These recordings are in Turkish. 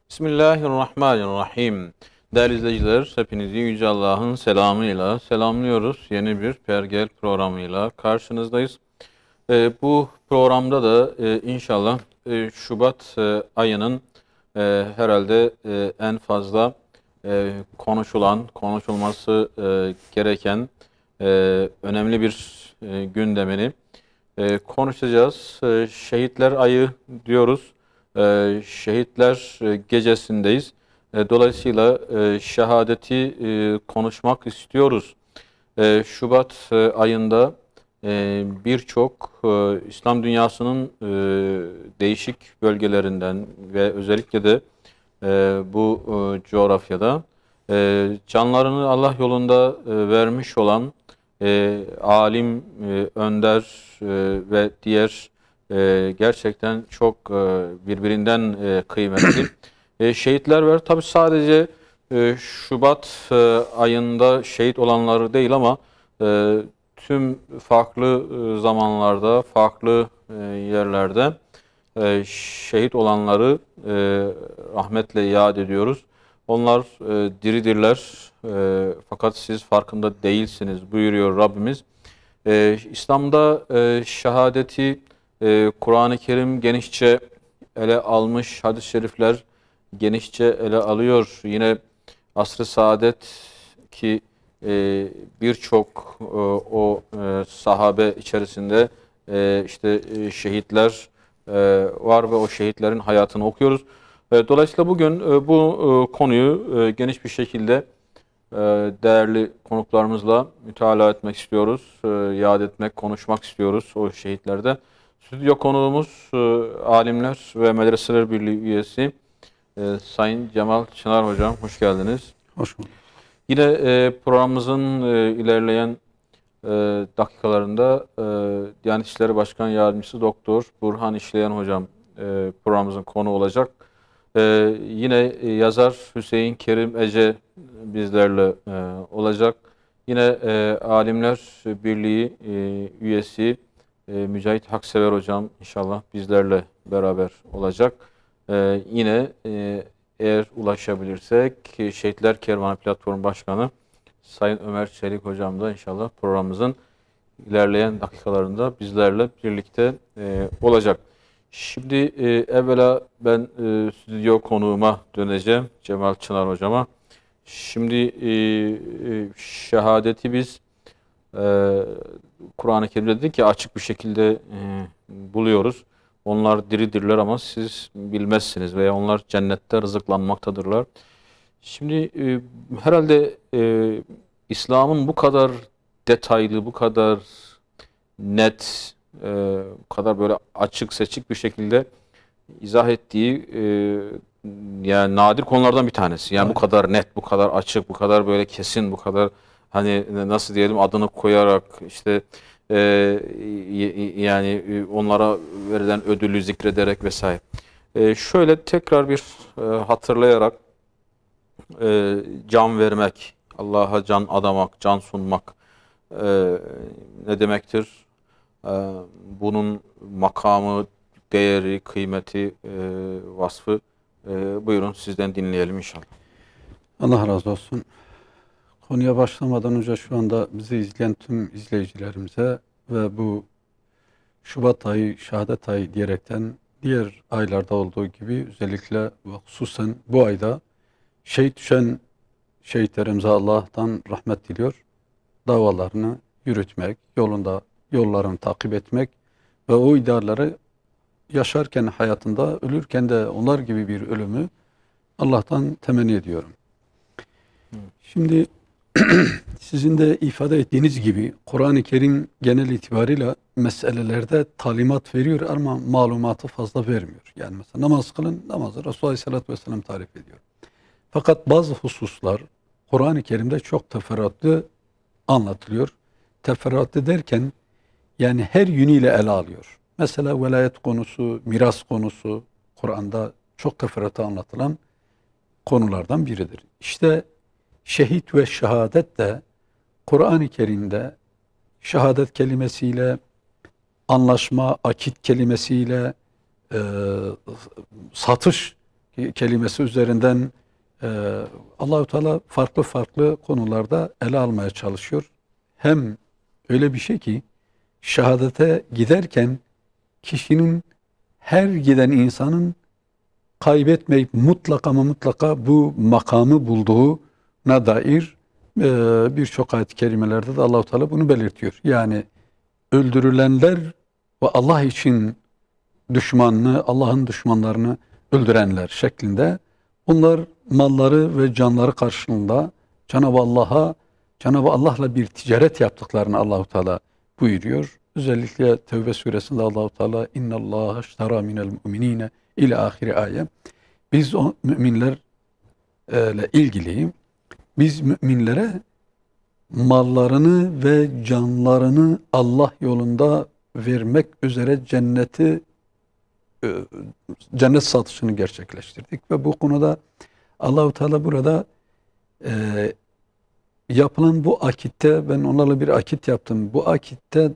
Bismillahirrahmanirrahim. Değerli izleyiciler, hepinizi Yüce Allah'ın selamıyla selamlıyoruz. Yeni bir Pergel programıyla karşınızdayız. Bu programda da inşallah Şubat ayının herhalde en fazla konuşulması gereken önemli bir gündemini konuşacağız. Şehitler ayı diyoruz. Şehitler gecesindeyiz. Dolayısıyla şehadeti konuşmak istiyoruz. Şubat ayında birçok İslam dünyasının değişik bölgelerinden ve özellikle de bu coğrafyada canlarını Allah yolunda vermiş olan alim, önder ve diğer gerçekten çok birbirinden kıymetli şehitler var. Tabi sadece Şubat ayında şehit olanları değil ama tüm farklı zamanlarda, farklı yerlerde şehit olanları rahmetle yad ediyoruz. Onlar diridirler fakat siz farkında değilsiniz buyuruyor Rabbimiz. İslam'da şehadeti Kur'an-ı Kerim genişçe ele almış, hadis-i şerifler genişçe ele alıyor. Yine asr-ı saadet ki birçok sahabe içerisinde işte şehitler var ve o şehitlerin hayatını okuyoruz. Dolayısıyla bugün bu konuyu geniş bir şekilde değerli konuklarımızla mütalaa etmek istiyoruz. Yad etmek, konuşmak istiyoruz o şehitlerde. Stüdyo konuğumuz Alimler ve Medreseler Birliği üyesi Sayın Cemal Çınar Hocam. Hoş geldiniz. Hoş bulduk. Yine programımızın ilerleyen dakikalarında Diyanet İşleri Başkan Yardımcısı Doktor Burhan İşleyen Hocam programımızın konu olacak. Yine yazar Hüseyin Kerim Ece bizlerle olacak. Yine Alimler Birliği üyesi Mücahit Haksever Hocam inşallah bizlerle beraber olacak. Yine eğer ulaşabilirsek Şehitler Kervanı Platformu Başkanı Sayın Ömer Çelik Hocam da inşallah programımızın ilerleyen dakikalarında bizlerle birlikte olacak. Şimdi evvela ben stüdyo konuğuma döneceğim, Cemal Çınar Hocama. Şimdi şehadeti biz Kur'an-ı Kerim'de dedik ki açık bir şekilde buluyoruz. Onlar diridirler ama siz bilmezsiniz veya onlar cennette rızıklanmaktadırlar. Şimdi herhalde İslam'ın bu kadar detaylı, bu kadar net, bu kadar böyle açık seçik bir şekilde izah ettiği yani nadir konulardan bir tanesi. Yani bu kadar net, bu kadar açık, bu kadar böyle kesin, bu kadar hani nasıl diyelim adını koyarak işte yani onlara verilen ödülü zikrederek vesaire. Şöyle tekrar bir hatırlayarak can vermek, Allah'a can adamak, can sunmak ne demektir? Bunun makamı, değeri, kıymeti, vasfı buyurun sizden dinleyelim inşallah. Allah razı olsun. Konuya başlamadan önce şu anda bizi izleyen tüm izleyicilerimize ve bu Şubat ayı, şehadet ayı diyerekten diğer aylarda olduğu gibi özellikle ve hususen bu ayda şehit düşen şehitlerimize Allah'tan rahmet diliyor. Davalarını yürütmek, yollarını takip etmek ve o idealleri yaşarken hayatında, ölürken de onlar gibi bir ölümü Allah'tan temenni ediyorum. Şimdi sizin de ifade ettiğiniz gibi Kur'an-ı Kerim genel itibariyle meselelerde talimat veriyor ama malumatı fazla vermiyor. Yani mesela namaz kılın, namazı Resulullah Aleyhisselatü Vesselam tarif ediyor. Fakat bazı hususlar Kur'an-ı Kerim'de çok teferruatlı anlatılıyor. Teferruatlı derken yani her yönüyle ele alıyor. Mesela velayet konusu, miras konusu Kur'an'da çok teferruatlı anlatılan konulardan biridir. İşte şehit ve şehadet de Kur'an-ı Kerim'de şehadet kelimesiyle, anlaşma, akit kelimesiyle, satış kelimesi üzerinden Allahu Teala farklı farklı konularda ele almaya çalışıyor. Hem öyle bir şey ki şehadete giderken kişinin, her giden insanın kaybetmeyip mutlaka ama mutlaka bu makamı bulduğuna dair birçok ayet-i kerimelerde de Allahu Teala bunu belirtiyor. Yani öldürülenler ve Allah için düşmanını, Allah'ın düşmanlarını öldürenler şeklinde, onlar malları ve canları karşılığında Cenab-ı Allah'la bir ticaret yaptıklarını Allahu Teala buyuruyor. Özellikle Tevbe suresinde Allahu Teala "İnnallâhe iştera minel mu'minîne" ila ahiri ayet. Biz o müminlerle ilgili, biz müminlere mallarını ve canlarını Allah yolunda vermek üzere cennet satışını gerçekleştirdik ve bu konuda Allahu Teala burada yapılan bu akitte, ben onlarla bir akit yaptım. Bu akitte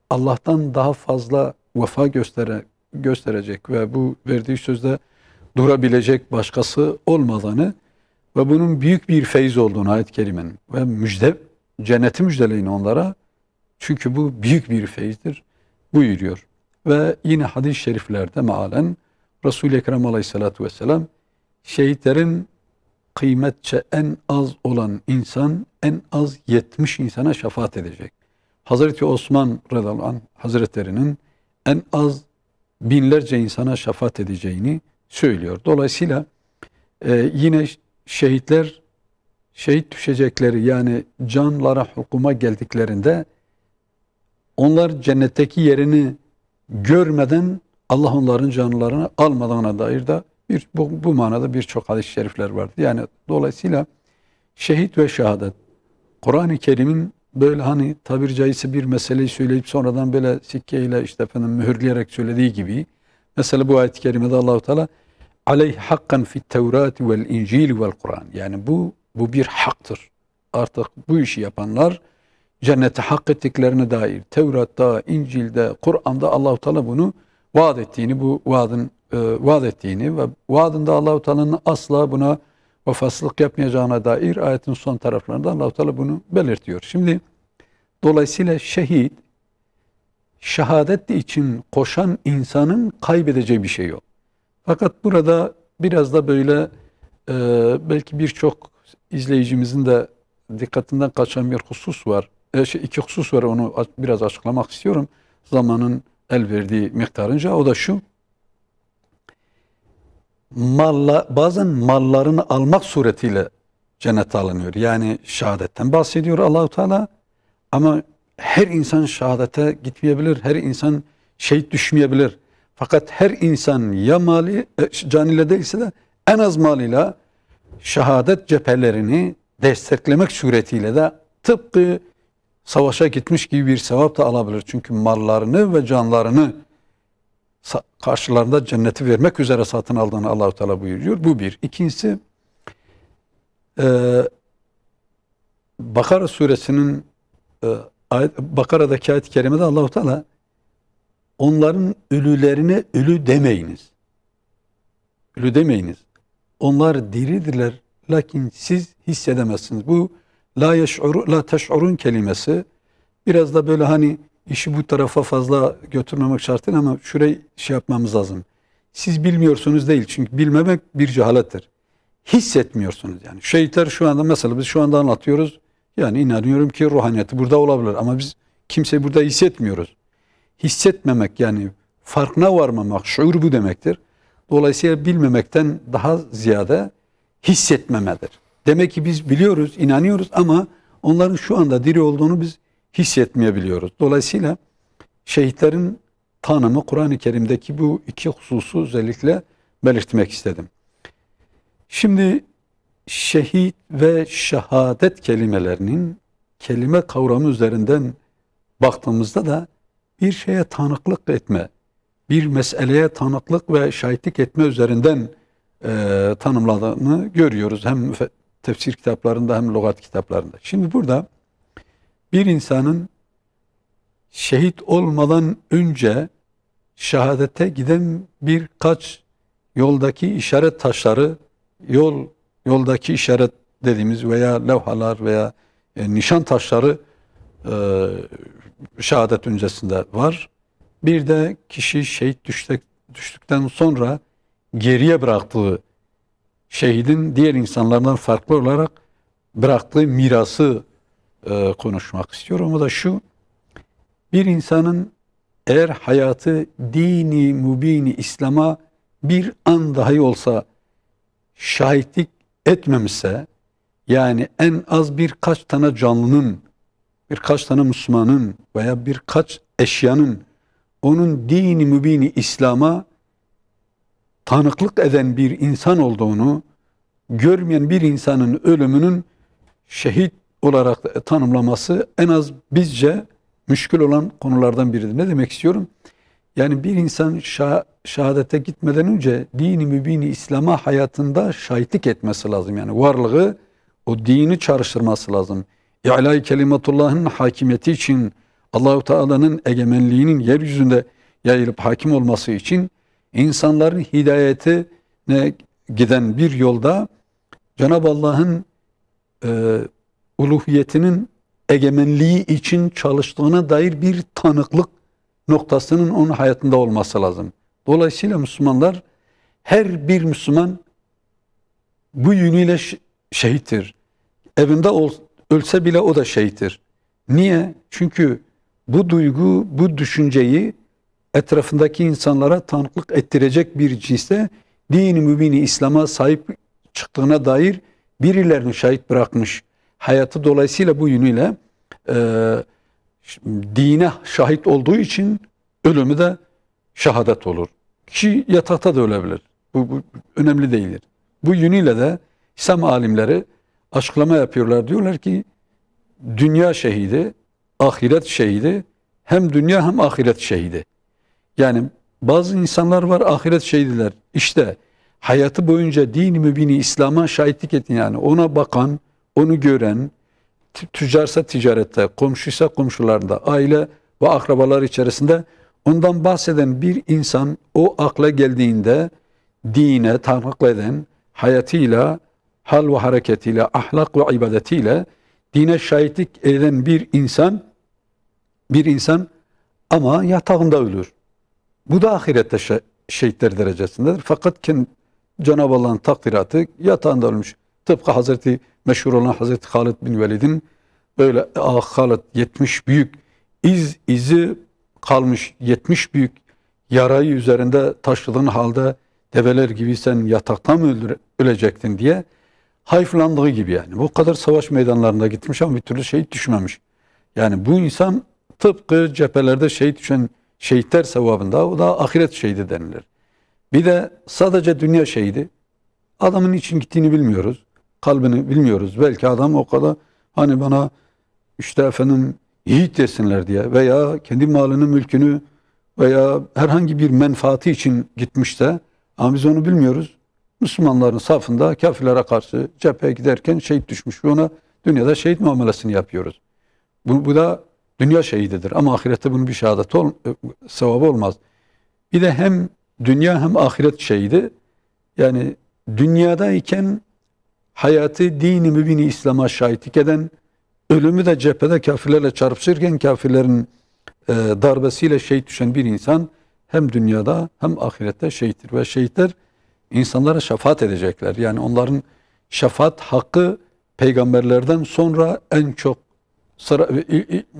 Allah'tan daha fazla vefa gösterecek ve bu verdiği sözde durabilecek başkası olmadığını ve bunun büyük bir feyiz olduğunu ayet-i kerimenin ve cenneti müjdeleyin onlara, çünkü bu büyük bir feyizdir buyuruyor. Ve yine hadis-i şeriflerde mealen Resul-i Ekrem Aleyhisselatü Vesselam, şehitlerin kıymetçe en az olan insan en az 70 insana şefaat edecek. Hazreti Osman radıyallahu anh hazretlerinin en az binlerce insana şefaat edeceğini söylüyor. Dolayısıyla yine şehit düşecekleri, yani canlara hukuma geldiklerinde onlar cennetteki yerini görmeden Allah onların canlarını almadığına dair de bu manada birçok hadis-i şerifler vardır. Yani dolayısıyla şehit ve şehadet, Kur'an-ı Kerim'in böyle hani tabiri caizse bir meseleyi söyleyip sonradan böyle sikkeyle mühürleyerek söylediği gibi, mesela bu ayet-i kerimede Allahu Teala aleyh hakkan fit tevrati vel incil vel Kur'an, yani bu bir haktır. Artık bu işi yapanlar cennete hak ettiklerine dair Tevrat'ta, İncil'de, Kur'an'da Allahu Teala bunu vaat ettiğini, bu vaat ettiğini ve vaadinde Allahu Teala'nın asla buna vefasızlık yapmayacağına dair ayetin son taraflarında Allahu Teala bunu belirtiyor. Şimdi dolayısıyla şehadet için koşan insanın kaybedeceği bir şey yok. Fakat burada biraz da böyle belki birçok izleyicimizin de dikkatinden kaçan bir husus var. İki husus var, onu biraz açıklamak istiyorum. Zamanın el verdiği miktarınca, o da şu: bazen mallarını almak suretiyle cennete alınıyor. Yani şehadetten bahsediyor Allahu Teala, ama her insan şehadete gitmeyebilir, her insan şehit düşmeyebilir. Fakat her insan ya mali canıyla değilse de en az malıyla şehadet cephelerini desteklemek suretiyle de tıpkı savaşa gitmiş gibi bir sevap da alabilir. Çünkü mallarını ve canlarını karşılarında cenneti vermek üzere satın aldığını Allahu Teala buyuruyor. Bu bir. İkincisi, Bakara suresinin Bakara'daki ayet-i kerimede Allahu Teala onların ölülerine ölü demeyiniz. Ölü demeyiniz. Onlar diridirler, lakin siz hissedemezsiniz. Bu la teş'urun kelimesi biraz da böyle hani işi bu tarafa fazla götürmemek şartıyla, ama şurayı yapmamız lazım. Siz bilmiyorsunuz değil, çünkü bilmemek bir cehalettir. Hissetmiyorsunuz yani. Şehitler şu anda, mesela biz şu anda anlatıyoruz. Yani inanıyorum ki ruhaniyeti burada olabilir, ama biz kimseyi burada hissetmiyoruz. Hissetmemek, yani farkına varmamak, şuur bu demektir. Dolayısıyla bilmemekten daha ziyade hissetmemedir. Demek ki biz biliyoruz, inanıyoruz, ama onların şu anda diri olduğunu biz hissetmeyebiliyoruz. Dolayısıyla şehitlerin tanımı Kur'an-ı Kerim'deki bu iki hususu özellikle belirtmek istedim. Şimdi şehit ve şehadet kelimelerinin kelime kavramı üzerinden baktığımızda da bir şeye tanıklık etme, bir meseleye tanıklık ve şahitlik etme üzerinden tanımladığını görüyoruz. Hem tefsir kitaplarında hem lügat kitaplarında. Şimdi burada bir insanın şehit olmadan önce şehadete giden birkaç yoldaki işaret taşları, yoldaki işaret dediğimiz veya levhalar veya nişan taşları şehadet öncesinde var. Bir de kişi şehit düştükten sonra geriye bıraktığı, şehidin diğer insanlardan farklı olarak bıraktığı mirası konuşmak istiyorum. O da şu: bir insanın eğer hayatı dini mübini İslam'a bir an dahi olsa şahitlik etmemişse, yani en az birkaç tane canlının, birkaç tane Müslümanın veya birkaç eşyanın onun dini mübini İslam'a tanıklık eden bir insan olduğunu görmeyen bir insanın ölümünün şehit olarak tanımlaması en az bizce müşkül olan konulardan biridir. Ne demek istiyorum? Yani bir insan şehadete gitmeden önce dini mübini İslam'a hayatında şahitlik etmesi lazım. Yani varlığı, o dini çağrıştırması lazım. İ'lâ-i kelimatullah'ın hakimiyeti için, Allah-u Teala'nın egemenliğinin yeryüzünde yayılıp hakim olması için insanların hidayetine giden bir yolda Cenab-ı Allah'ın uluhiyetinin egemenliği için çalıştığına dair bir tanıklık noktasının onun hayatında olması lazım. Dolayısıyla Müslümanlar, her bir Müslüman bu yönüyle şehittir. Evinde ölse bile o da şehittir. Niye? Çünkü bu duygu, bu düşünceyi etrafındaki insanlara tanıklık ettirecek bir cinste dini mübini İslam'a sahip çıktığına dair birilerini şahit bırakmış. Hayatı dolayısıyla bu yönüyle dine şahit olduğu için ölümü de şehadet olur. Kişi yatakta da ölebilir. Bu önemli değildir. Bu yönüyle de İslam alimleri açıklama yapıyorlar. Diyorlar ki dünya şehidi, ahiret şehidi, hem dünya hem ahiret şehidi. Yani bazı insanlar var, ahiret şehidiler. İşte hayatı boyunca dini mübini İslam'a şahitlik etin, yani ona bakan, onu gören, tüccarsa ticarette, komşuysa komşularında, aile ve akrabalar içerisinde ondan bahseden bir insan o akla geldiğinde dine tanıklık eden, hayatıyla, hal ve hareketiyle, ahlak ve ibadetiyle dine şahitlik eden bir insan ama yatağında ölür. Bu da ahirette şehitler derecesindedir. Fakat Cenab-ı Allah'ın takdiratı yatağında ölmüş. Tıpkı Hazreti meşhur olan Hazreti Halid bin Velid'in böyle Halid 70 büyük izi kalmış, 70 büyük yarayı üzerinde taşıdığın halde develer gibi sen yatakta mı ölecektin diye hayıflandığı gibi yani. Bu kadar savaş meydanlarında gitmiş ama bir türlü şehit düşmemiş. Yani bu insan tıpkı cephelerde şehit düşen şehitler sevabında, o da ahiret şehidi denilir. Bir de sadece dünya şehidi. Adamın için gittiğini bilmiyoruz. Kalbini bilmiyoruz. Belki adam o kadar hani bana işte efendim yiğit desinler diye veya kendi malını, mülkünü veya herhangi bir menfaati için gitmiş de, ama biz onu bilmiyoruz. Müslümanların safında kafirlere karşı cepheye giderken şehit düşmüş ve ona dünyada şehit muamelesini yapıyoruz. Bu da dünya şehididir ama ahirette bunun bir şehadet sevabı olmaz. Bir de hem dünya hem ahiret şehidi, yani dünyadayken hayatı dini mübini İslam'a şahitlik eden, ölümü de cephede kafirlerle çarpışırken kafirlerin darbesiyle şehit düşen bir insan hem dünyada hem ahirette şehittir. Ve şehitler insanlara şefaat edecekler. Yani onların şefaat hakkı peygamberlerden sonra en çok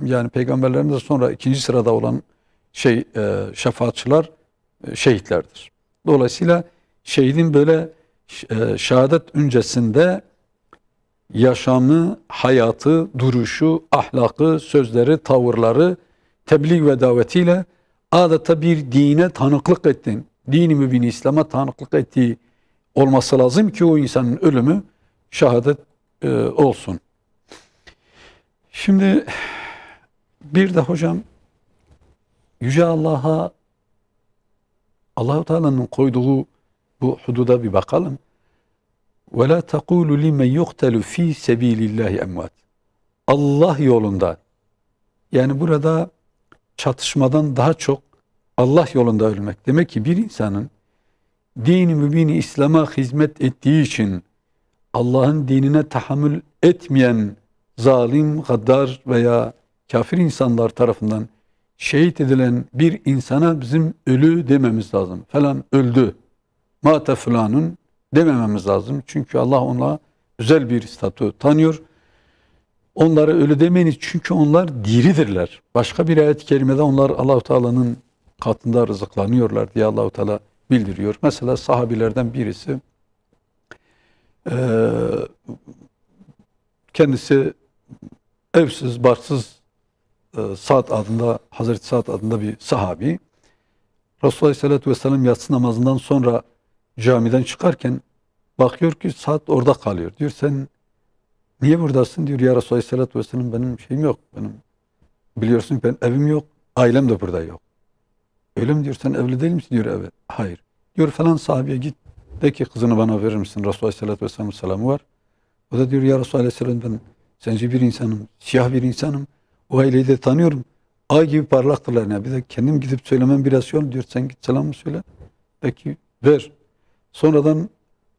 yani peygamberlerden sonra ikinci sırada olan şefaatçılar şehitlerdir. Dolayısıyla şehidin böyle şehadet öncesinde yaşamı, hayatı, duruşu, ahlakı, sözleri, tavırları, tebliğ ve davetiyle adeta bir dine tanıklık ettin. Dini mübini İslam'a tanıklık ettiği olması lazım ki o insanın ölümü şehadet olsun. Şimdi bir de hocam Yüce Allah'a, Allah-u Teala'nın koyduğu bu hududa bir bakalım. وَلَا تَقُولُ لِمَنْ يُقْتَلُ ف۪ي سَب۪يلِ اللّٰهِ اَمْوَاتٍ. Allah yolunda, yani burada çatışmadan daha çok Allah yolunda ölmek. Demek ki bir insanın din-i mübin İslam'a hizmet ettiği için Allah'ın dinine tahammül etmeyen zalim, gaddar veya kafir insanlar tarafından şehit edilen bir insana bizim ölü dememiz lazım. Falan öldü. Mate fulanun demememiz lazım. Çünkü Allah ona özel bir statü tanıyor. Onlara ölü demeyiniz çünkü onlar diridirler. Başka bir ayet-i kerimede onlar Allah-u Teala'nın katında rızıklanıyorlar diye Allah-u Teala bildiriyor. Mesela sahabilerden birisi kendisi evsiz, barksız Sa'd adında, Hazreti Sa'd adında bir sahabi. Resulullah Aleyhisselatü Vesselam yatsı namazından sonra camiden çıkarken bakıyor ki Sa'd orada kalıyor. Diyor sen niye buradasın? Diyor ya Resulullah Aleyhisselatü Vesselam benim şeyim yok. Benim biliyorsun ben evim yok. Ailem de burada yok. Öyle mi diyor? Sen evli değil misin? Diyor evet. Hayır. Diyor falan sahabeye git. De ki kızını bana verir misin? Resulullah Aleyhisselatü Vesselam'ın selamı var. O da diyor ya Resulullah Aleyhisselam ben zenci bir insanım. Siyah bir insanım. O aileyi de tanıyorum. Ay gibi parlaktırlar. Yani. Bir de kendim gidip söylemem biraz şey olur. Diyor sen git selamı söyle. De ki ver. Sonradan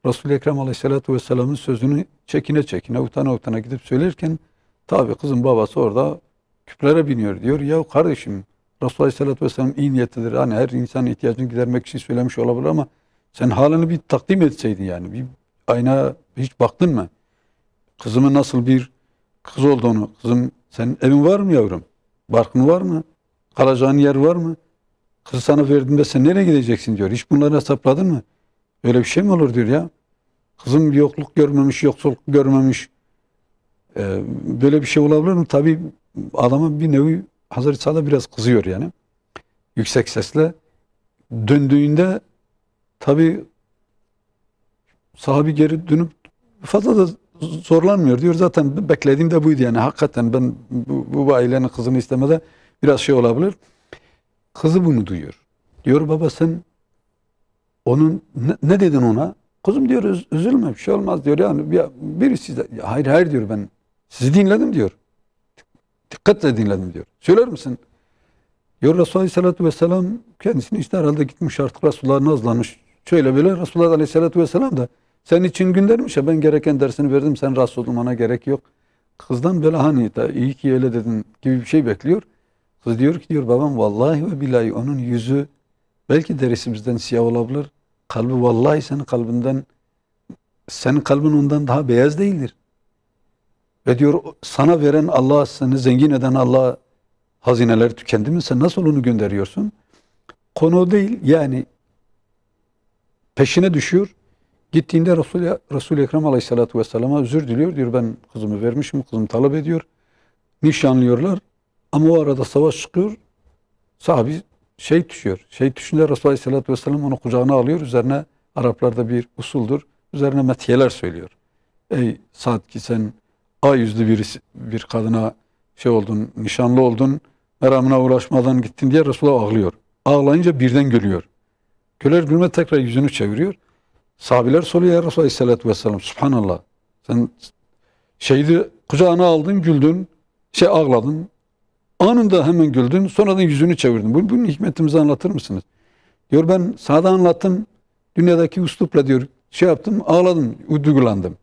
Resul-i Ekrem Aleyhisselatü Vesselam'ın sözünü çekine çekine, utana utana gidip söylerken tabi kızın babası orada küplere biniyor. Diyor ya kardeşim Resulullah Aleyhisselatü Vesselam iyi niyetlidir. Hani her insanın ihtiyacını gidermek için söylemiş olabilir ama sen halini bir takdim etseydin yani. Bir ayna hiç baktın mı? Kızımın nasıl bir kız olduğunu. Kızım senin evin var mı yavrum? Barkın var mı? Kalacağın yer var mı? Kızı sana verdiğimde sen nereye gideceksin diyor. Hiç bunları hesapladın mı? Öyle bir şey mi olur diyor ya. Kızım yokluk görmemiş, yoksulluk görmemiş. Böyle bir şey olabilir mi? Tabii adama bir nevi Hazreti Sa'da biraz kızıyor yani. Yüksek sesle. Döndüğünde tabii sahabi geri dönüp fazla da zorlanmıyor diyor. Zaten beklediğim de buydu yani. Hakikaten ben bu ailenin kızını istemede biraz şey olabilir. Kızı bunu duyuyor. Diyor baba sen onun ne dedin ona? Kızım diyor üzülme bir şey olmaz diyor. Yani birisi de hayır diyor ben sizi dinledim diyor. Dikkatle dinledim diyor. Söyler misin? Diyor Resulullah Aleyhisselatü Vesselam kendisini işte herhalde gitmiş artık Resulullah'a nazlanmış. Şöyle böyle Resulullah Aleyhisselatü Vesselam da senin için göndermiş ya ben gereken dersini verdim sen rahatsız olmana gerek yok. Kızdan böyle hani da iyi ki öyle dedin gibi bir şey bekliyor. Kız diyor ki diyor babam vallahi ve billahi onun yüzü belki derisi bizden siyah olabilir. Kalbi vallahi senin kalbin ondan daha beyaz değildir. Ve diyor sana veren Allah, seni zengin eden Allah hazineler tükendi mi? Sen nasıl onu gönderiyorsun? Konu o değil. Yani peşine düşüyor. Gittiğinde Resul-i Ekrem Aleyhisselatü Vesselam'a özür diliyor. Diyor ben kızımı vermişim, kızım talep ediyor. Nişanlıyorlar. Ama o arada savaş çıkıyor. Sahabi şehit düşüyor. Şehit düşünce Resulullah Aleyhisselatü Vesselam onu kucağına alıyor. Üzerine Araplarda bir usuldur. Üzerine methiyeler söylüyor. Ey Sa'd ki sen ay yüzlü bir kadına şey oldun, nişanlı oldun, meramına ulaşmadan gittin diye Resulullah ağlıyor. Ağlayınca birden gülüyor. Güler gülme tekrar yüzünü çeviriyor. Sahabiler soruyor ya Resulullah Aleyhisselatü Vesselam, Subhanallah. Sen şehidi kucağına aldın, güldün, ağladın. Anında hemen güldün, sonradan yüzünü çevirdin. Bunun hikmetimizi anlatır mısınız? Diyor ben sağda anlattım, dünyadaki üslupla diyor, yaptım, ağladım, duygulandım.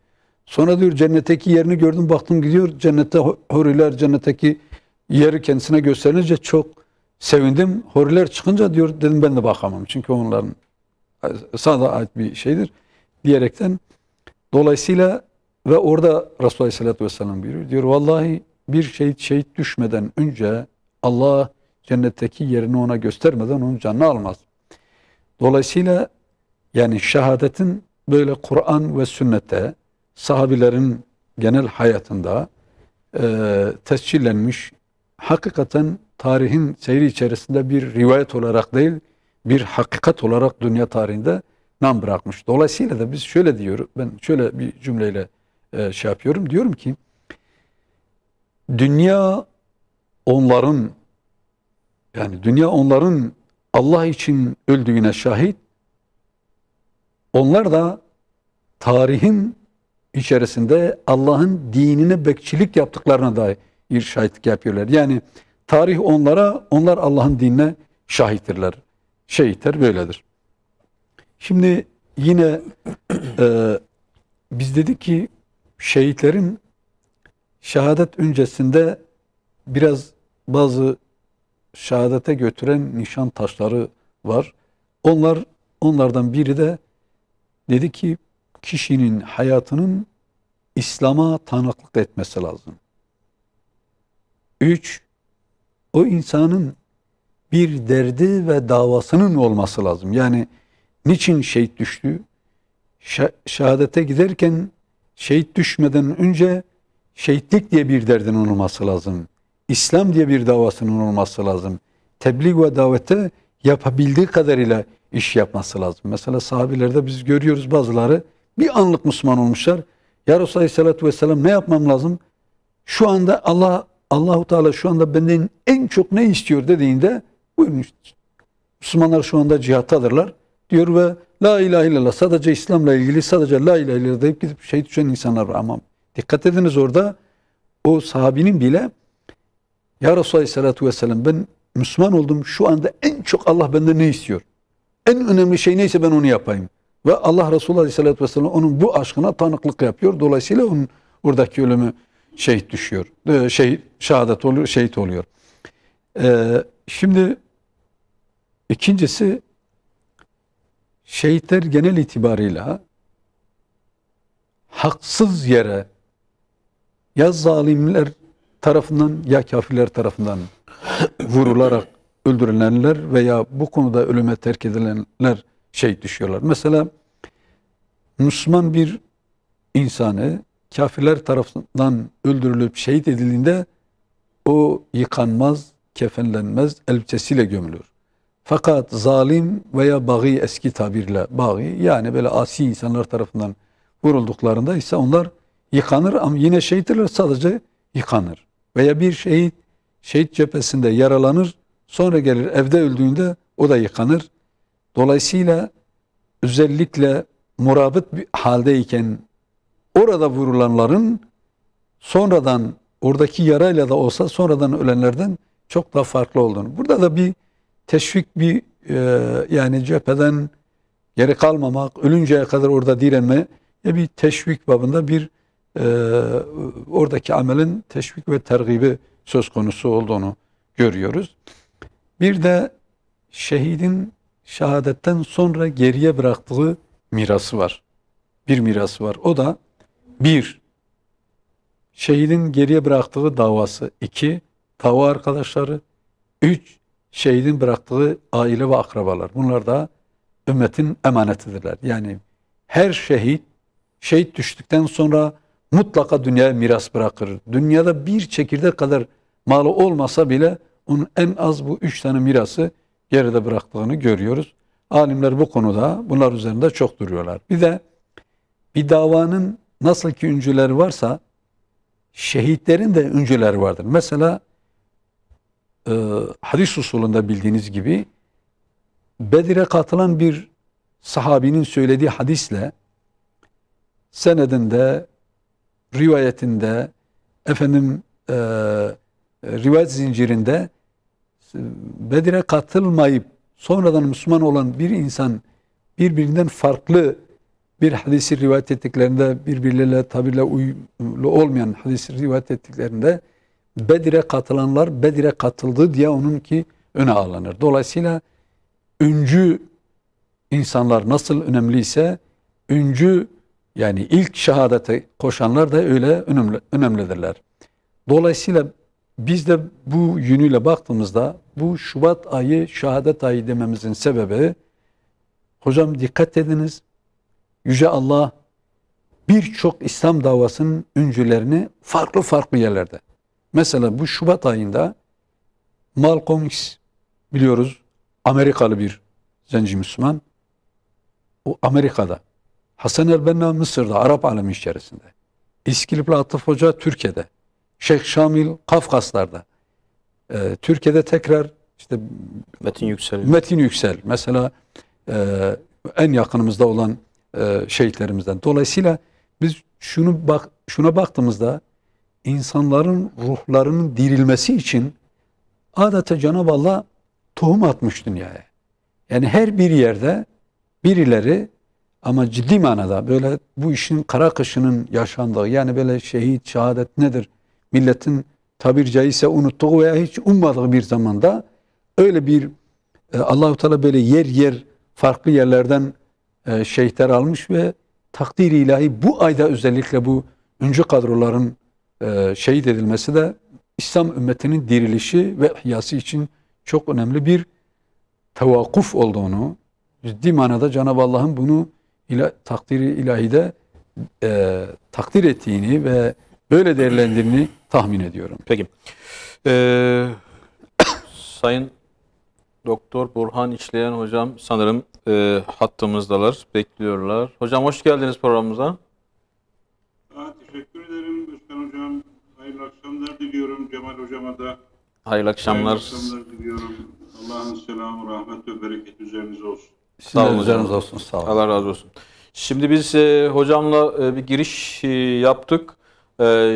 Sonra diyor cennetteki yerini gördüm, baktım gidiyor, cennette huriler, cennetteki yeri kendisine gösterince çok sevindim. Huriler çıkınca diyor, dedim ben de bakamam. Çünkü onların sağda ait bir şeydir diyerekten. Dolayısıyla ve orada Resulullah Aleyhisselatü Vesselam buyuruyor. Diyor vallahi bir şehit düşmeden önce Allah cennetteki yerini ona göstermeden onun canını almaz. Dolayısıyla yani şehadetin böyle Kur'an ve sünnette sahabilerin genel hayatında tescillenmiş hakikaten tarihin seyri içerisinde bir rivayet olarak değil bir hakikat olarak dünya tarihinde nam bırakmış. Dolayısıyla da biz şöyle diyoruz, ben şöyle bir cümleyle yapıyorum. Diyorum ki dünya onların Allah için öldüğüne şahit. Onlar da tarihin içerisinde Allah'ın dinine bekçilik yaptıklarına dair şahitlik yapıyorlar. Yani tarih onlar Allah'ın dinine şahittirler. Şehitler böyledir. Şimdi yine biz dedik ki şehitlerin şehadet öncesinde biraz bazı şehadete götüren nişan taşları var. Onlardan biri de dedi ki kişinin hayatının İslam'a tanıklık etmesi lazım. 3. O insanın bir derdi ve davasının olması lazım. Yani niçin şehit düştü? Şehadete giderken şehit düşmeden önce şehitlik diye bir derdinin olması lazım. İslam diye bir davasının olması lazım. Tebliğ ve davete yapabildiği kadarıyla iş yapması lazım. Mesela sahabelerde biz görüyoruz bazıları bir anlık Müslüman olmuşlar. Ya Resulallah Aleyhisselatü Vesselam ne yapmam lazım? Şu anda Allahu Teala şu anda benden en çok ne istiyor dediğinde buyurun Müslümanlar şu anda cihattadırlar diyor ve la ilahe illallah sadece İslam'la ilgili sadece la ilahe illallah deyip gidip şehit düşen insanlar var. Ama dikkat ediniz orada o sahabinin bile ya Resulallah Aleyhisselatü Vesselam ben Müslüman oldum şu anda en çok Allah benden ne istiyor? En önemli şey neyse ben onu yapayım. Ve Allah Resulü Aleyhisselatü Vesselam onun bu aşkına tanıklık yapıyor. Dolayısıyla onun oradaki ölümü şehit düşüyor. Şehadet oluyor, şehit oluyor. Şimdi ikincisi şehitler genel itibarıyla haksız yere ya zalimler tarafından ya kafirler tarafından vurularak öldürülenler veya bu konuda ölüme terk edilenler şehit düşüyorlar. Mesela Müslüman bir insanı kafirler tarafından öldürülüp şehit edildiğinde o yıkanmaz, kefenlenmez, elbisesiyle gömülür. Fakat zalim veya bagi eski tabirle bagi yani böyle asi insanlar tarafından vurulduklarında ise onlar yıkanır ama yine şehitler sadece yıkanır. Veya bir şehit cephesinde yaralanır sonra gelir evde öldüğünde o da yıkanır. Dolayısıyla özellikle murabıt bir haldeyken orada vurulanların sonradan oradaki yarayla da olsa sonradan ölenlerden çok daha farklı olduğunu. Burada da bir teşvik yani cepheden geri kalmamak, ölünceye kadar orada direnme bir teşvik babında bir oradaki amelin teşvik ve tergibi söz konusu olduğunu görüyoruz. Bir de şehidin şehadetten sonra geriye bıraktığı mirası var. Bir mirası var. O da 1. Şehidin geriye bıraktığı davası. 2. Dava arkadaşları. 3. Şehidin bıraktığı aile ve akrabalar. Bunlar da ümmetin emanetidirler. Yani her şehit düştükten sonra mutlaka dünyaya miras bırakır. Dünyada bir çekirdek kadar malı olmasa bile onun en az bu 3 tane mirası geride bıraktığını görüyoruz. Alimler bu konuda bunlar üzerinde çok duruyorlar. Bir de bir davanın nasıl ki öncüleri varsa şehitlerin de öncüleri vardır. Mesela hadis usulünde bildiğiniz gibi Bedir'e katılan bir sahabinin söylediği hadisle senedinde, rivayetinde, rivayet zincirinde Bedir'e katılmayıp sonradan Müslüman olan bir insan birbirinden farklı bir hadisi rivayet ettiklerinde birbirleriyle tabirle uyumlu olmayan hadisi rivayet ettiklerinde Bedir'e katılanlar Bedir'e katıldı diye onunki öne alınır. Dolayısıyla öncü insanlar nasıl önemliyse öncü yani ilk şehadete koşanlar da öyle önemlidirler. Dolayısıyla biz de bu yönüyle baktığımızda bu Şubat ayı şehadet ayı dememizin sebebi hocam dikkat ediniz Yüce Allah birçok İslam davasının öncülerini farklı yerlerde. Mesela bu Şubat ayında Malcolm X biliyoruz Amerikalı bir zenci Müslüman. O Amerika'da. Hasan el-Benna Mısır'da, Arap alemi içerisinde. İskilipli Atıf Hoca Türkiye'de. Şeyh Şamil Kafkaslar'da. Türkiye'de tekrar işte Metin Yüksel. Mesela en yakınımızda olan şehitlerimizden. Dolayısıyla biz şuna baktığımızda insanların ruhlarının dirilmesi için adeta Cenab-ı Allah tohum atmış dünyaya. Yani her bir yerde birileri ama ciddi manada böyle bu işin kara kışının yaşandığı, yani böyle şehit, şehadet nedir? Milletin tabiri caizse unuttuğu veya hiç ummadığı bir zamanda öyle bir Allahu Teala böyle yer yer farklı yerlerden şehitler almış ve takdir-i ilahi bu ayda özellikle bu öncü kadroların şehit edilmesi de İslam ümmetinin dirilişi ve ihyası için çok önemli bir tevakkuf olduğunu, ciddi manada Cenab-ı Allah'ın bunu takdiri ilahide takdir ettiğini ve böyle değerlendirdiğini tahmin ediyorum. Peki. Sayın Doktor Burhan İşleyen hocam sanırım hattımızdalar, bekliyorlar. Hocam hoş geldiniz programımıza. Teşekkür ederim Özkan hocam. Hayırlı akşamlar diliyorum. Cemal hocama da Hayırlı akşamlar. hayırlı akşamlar diliyorum. Allah'ın selamı, rahmet ve bereket üzerinize olsun. Sağ olun Sizin üzerinize hocam. olsun. Sağ olun. Allah razı olsun. Şimdi biz hocamla bir giriş yaptık.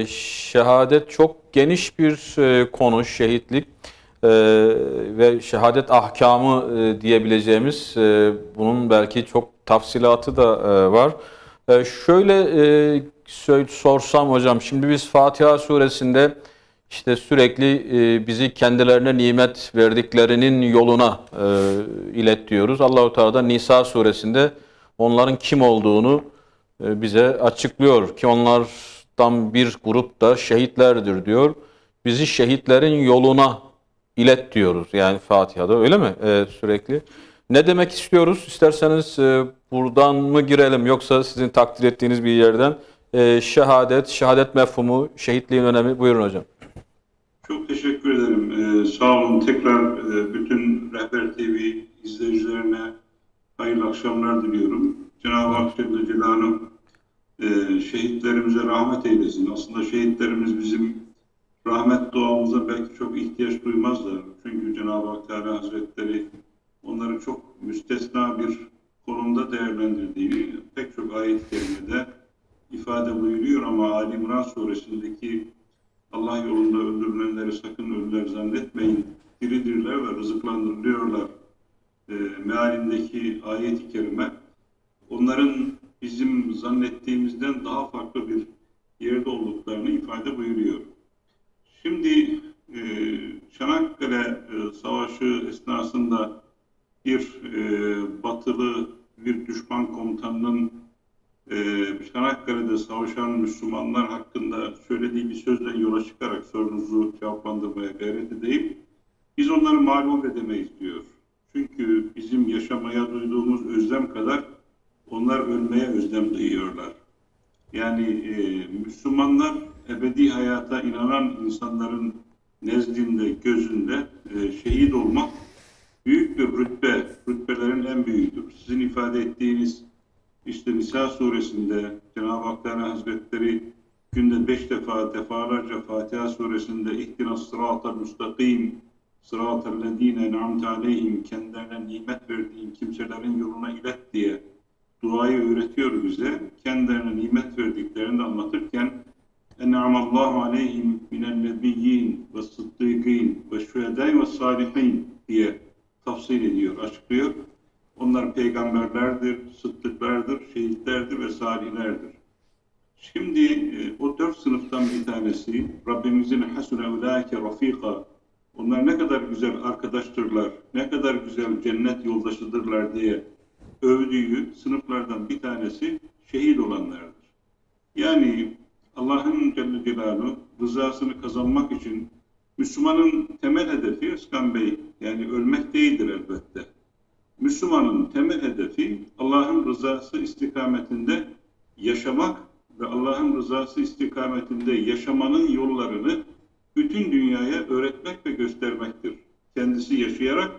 Şehadet çok geniş bir konu, şehitlik ve şehadet ahkamı diyebileceğimiz bunun belki çok tafsilatı da var. Şöyle sorsam hocam, şimdi biz Fatiha suresinde işte sürekli bizi kendilerine nimet verdiklerinin yoluna ilet diyoruz. Allahu Teala da Nisa suresinde onların kim olduğunu bize açıklıyor ki onlardan bir grup da şehitlerdir diyor. Bizi şehitlerin yoluna ilet diyoruz. Yani Fatiha'da öyle mi? Sürekli. Ne demek istiyoruz? İsterseniz buradan mı girelim yoksa sizin takdir ettiğiniz bir yerden şehadet mefhumu, şehitliğin önemi. Buyurun hocam. Çok teşekkür ederim. Sağ olun. Tekrar bütün Rehber TV izleyicilerine hayırlı akşamlar diliyorum. Cenab-ı Hak Celle Celaluhu şehitlerimize rahmet eylesin. Aslında şehitlerimiz bizim rahmet duamıza belki çok ihtiyaç duymazlar. Çünkü Cenab-ı Hak Teala Hazretleri onları çok müstesna bir konumda değerlendirdiğini pek çok ayet-i kerimede ifade buyuruyor ama Ali İmran suresindeki Allah yolunda öldürülenleri sakın ölüler zannetmeyin, diridirler ve rızıklandırılıyorlar mealindeki ayet-i kerime onların bizim zannettiğimizden daha farklı bir yerde olduklarını ifade buyuruyor. Şimdi Çanakkale Savaşı esnasında bir batılı bir düşman komutanının Çanakkale'de savaşan Müslümanlar hakkında söylediği bir sözden yola çıkarak sorunuzu cevaplandırmaya gayret edeyim. Biz onları mağlup edemeyiz diyor. Çünkü bizim yaşamaya duyduğumuz özlem kadar onlar ölmeye özlem duyuyorlar. Yani Müslümanlar ebedi hayata inanan insanların nezdinde, gözünde şehit olmak büyük bir rütbe, rütbelerin en büyüğüdür. Sizin ifade ettiğiniz işte Nisa suresinde Cenab-ı Hak Teala Hazretleri günde 5 defa defalarca Fatiha suresinde ihtinas sıratal müstakim sıratal lezine en'amte aleyhim kendilerine nimet verdiğin kimselerin yoluna ilet diye duayı öğretiyor bize. Kendilerine nimet verdiklerini de anlatırken en'amallahu aleyhim minennebiyyin ve sıddıkîn ve şühedâi ve sâlihin diye tafsil ediyor, açıklıyor. Onlar peygamberlerdir, sıddıklardır, şehitlerdir ve salihlerdir. Şimdi o 4 sınıftan bir tanesi Rabbimizin hasune ulâike rafîka, onlar ne kadar güzel arkadaştırlar, ne kadar güzel cennet yoldaşıdırlar diye övdüğü sınıflardan bir tanesi şehit olanlardır. Yani Allah'ın Celle Celaluhu rızasını kazanmak için Müslümanın temel hedefi Özkan Bey, yani ölmek değildir elbette. Müslümanın temel hedefi Allah'ın rızası istikametinde yaşamak ve Allah'ın rızası istikametinde yaşamanın yollarını bütün dünyaya öğretmek ve göstermektir. Kendisi yaşayarak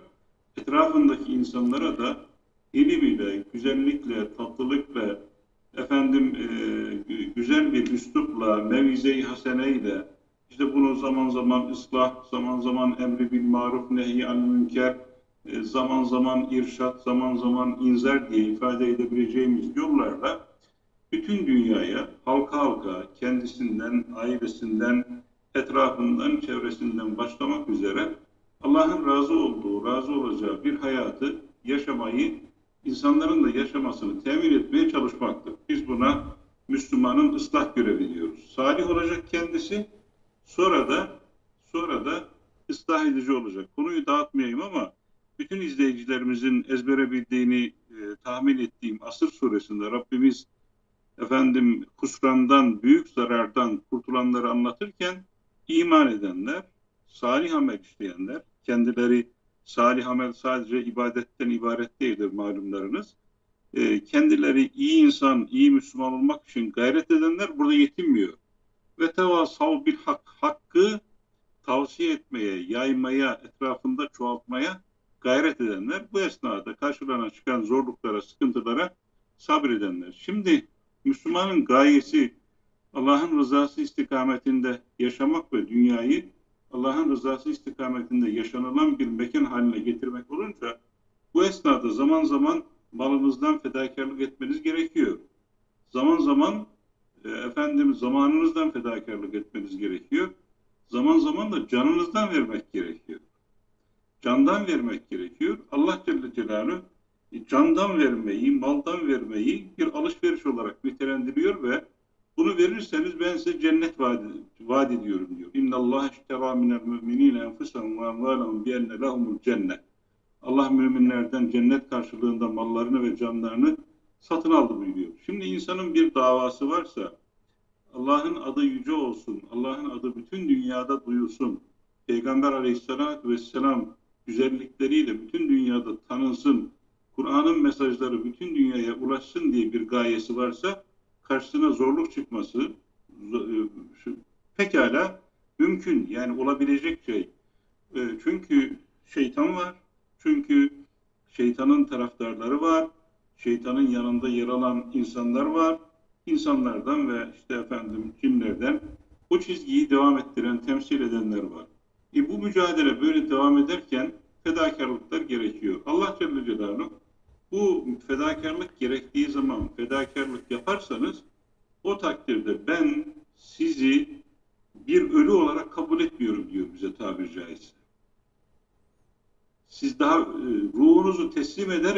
etrafındaki insanlara da ilim ile, güzellikle, tatlılıkla, güzel bir üslupla, mevize-i haseneyle, işte bunu zaman zaman ıslah, zaman zaman emri bil maruf, nehy anil münker, zaman zaman irşat, zaman zaman inzar diye ifade edebileceğimiz yollarla bütün dünyaya halka halka kendisinden, ailesinden, etrafından, çevresinden başlamak üzere Allah'ın razı olduğu, razı olacağı bir hayatı yaşamayı insanların da yaşamasını temin etmeye çalışmaktır. Biz buna Müslümanın ıslah görevi diyoruz. Salih olacak kendisi, sonra da ıslah edici olacak. Konuyu dağıtmayayım ama bütün izleyicilerimizin ezbere bildiğini tahmin ettiğim Asır suresinde Rabbimiz husrandan, büyük zarardan kurtulanları anlatırken iman edenler, salih amel işleyenler, kendileri salih amel sadece ibadetten ibaret değildir malumlarınız. Kendileri iyi insan, iyi Müslüman olmak için gayret edenler burada yetinmiyor. Ve tevasav bil hak, hakkı tavsiye etmeye, yaymaya, etrafında çoğaltmaya gayret edenler, bu esnada karşılarına çıkan zorluklara, sıkıntılara sabredenler. Şimdi Müslümanın gayesi Allah'ın rızası istikametinde yaşamak ve dünyayı Allah'ın rızası istikametinde yaşanılan bir mekan haline getirmek olunca bu esnada zaman zaman malınızdan fedakarlık etmeniz gerekiyor. Zaman zaman zamanınızdan fedakarlık etmeniz gerekiyor. Zaman zaman da canınızdan vermek gerekiyor. Candan vermek gerekiyor. Allah Celle Celaluhu candan vermeyi, maldan vermeyi bir alışveriş olarak nitelendiriyor ve bunu verirseniz ben size cennet vaat ediyorum diyor. İnna Allah iştera minel mu'minine enfusahum ve amvalahum bi enne lehumul cennet. Allah müminlerden cennet karşılığında mallarını ve canlarını satın aldı buyuruyor. Şimdi insanın bir davası varsa Allah'ın adı yüce olsun, Allah'ın adı bütün dünyada duyulsun, Peygamber Aleyhisselatü Vesselam güzellikleriyle bütün dünyada tanınsın, Kur'an'ın mesajları bütün dünyaya ulaşsın diye bir gayesi varsa karşısına zorluk çıkması pekala mümkün, yani olabilecek şey. Çünkü şeytan var, çünkü şeytanın taraftarları var, şeytanın yanında yer alan insanlar var, insanlardan ve cinlerden bu çizgiyi devam ettiren, temsil edenler var. Bu mücadele böyle devam ederken fedakarlıklar gerekiyor. Allah Celle Celaluhu bu fedakarlık gerektiği zaman fedakarlık yaparsanız o takdirde ben sizi bir ölü olarak kabul etmiyorum diyor bize tabiri caizse. Siz daha ruhunuzu teslim eder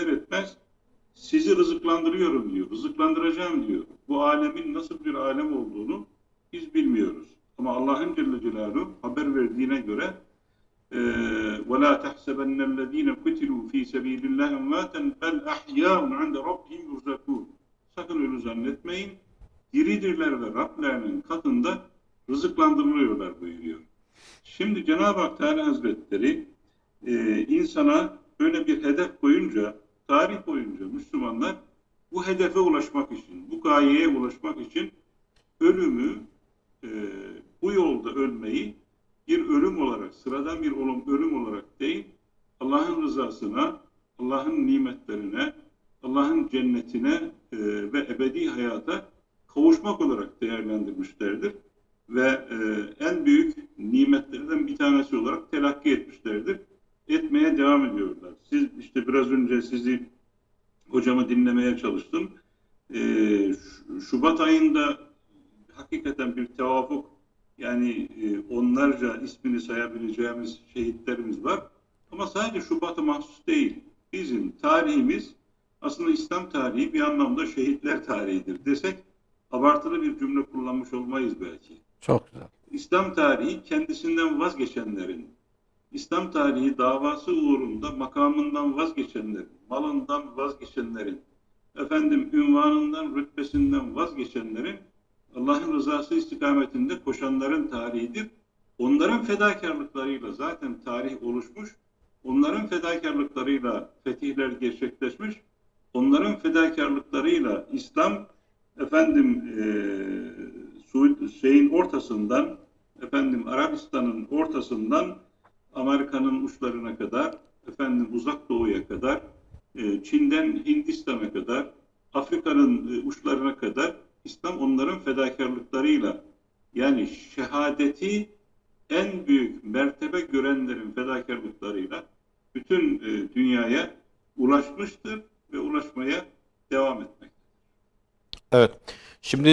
etmez sizi rızıklandırıyorum diyor. Rızıklandıracağım diyor. Bu alemin nasıl bir alem olduğunu biz bilmiyoruz. Ama Allah'ın Celle Celaluhu haber verdiğine göre وَلَا تَحْسَبَنَّ الَّذ۪ينَ قُتِلُوا ف۪ي سَب۪يلِ اللّٰهِ اَمْوَاتًا بَلْ اَحْيَاءٌ عَنْدَ رَبِّهِمْ يُرْزَقُونَ. Sakın ölü zannetmeyin. Diridirler ve Rablerinin katında rızıklandırılıyorlar buyuruyor. Şimdi Cenab-ı Hak Teala Hazretleri insana böyle bir hedef koyunca, tarih boyunca Müslümanlar bu hedefe ulaşmak için, bu gayeye ulaşmak için ölümü, bu yolda ölmeyi bir ölüm olarak, sıradan bir ölüm olarak değil, Allah'ın rızasına, Allah'ın nimetlerine, Allah'ın cennetine ve ebedi hayata kavuşmak olarak değerlendirmişlerdir. Ve en büyük nimetlerden bir tanesi olarak telakki etmişlerdir. Etmeye devam ediyorlar. Siz biraz önce hocamı dinlemeye çalıştım. Şubat ayında hakikaten bir tevafuk, yani onlarca ismini sayabileceğimiz şehitlerimiz var. Ama sadece Şubat'a mahsus değil. Bizim tarihimiz aslında İslam tarihi bir anlamda şehitler tarihidir desek abartılı bir cümle kullanmış olmayız belki. Çok güzel. İslam tarihi kendisinden vazgeçenlerin, İslam tarihi davası uğrunda makamından vazgeçenlerin, malından vazgeçenlerin, ünvanından, rütbesinden vazgeçenlerin, Allah'ın rızası istikametinde koşanların tarihidir. Onların fedakarlıklarıyla zaten tarih oluşmuş, onların fedakarlıklarıyla fetihler gerçekleşmiş, onların fedakarlıklarıyla İslam ortasından, Arabistan'ın ortasından Amerika'nın uçlarına kadar, Uzak Doğu'ya kadar, Çin'den Hindistan'a kadar, Afrika'nın uçlarına kadar İslam onların fedakarlıklarıyla, yani şehadeti en büyük mertebe görenlerin fedakarlıklarıyla bütün dünyaya ulaşmıştır ve ulaşmaya devam etmektedir. Evet. Şimdi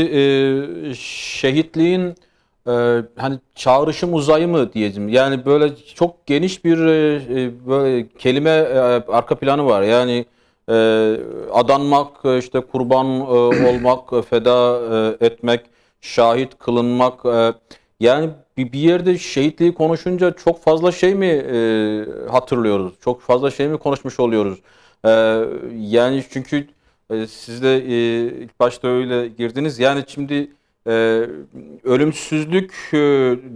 şehitliğin hani çağrışım uzayı mı diyeceğim. Yani böyle çok geniş bir böyle kelime arka planı var. Yani e, adanmak, işte kurban olmak, feda etmek, şahit kılınmak. Yani bir yerde şehitliği konuşunca çok fazla şey mi hatırlıyoruz? Çok fazla şey mi konuşmuş oluyoruz? E, Yani çünkü siz de ilk başta öyle girdiniz. Yani şimdi e, ölümsüzlük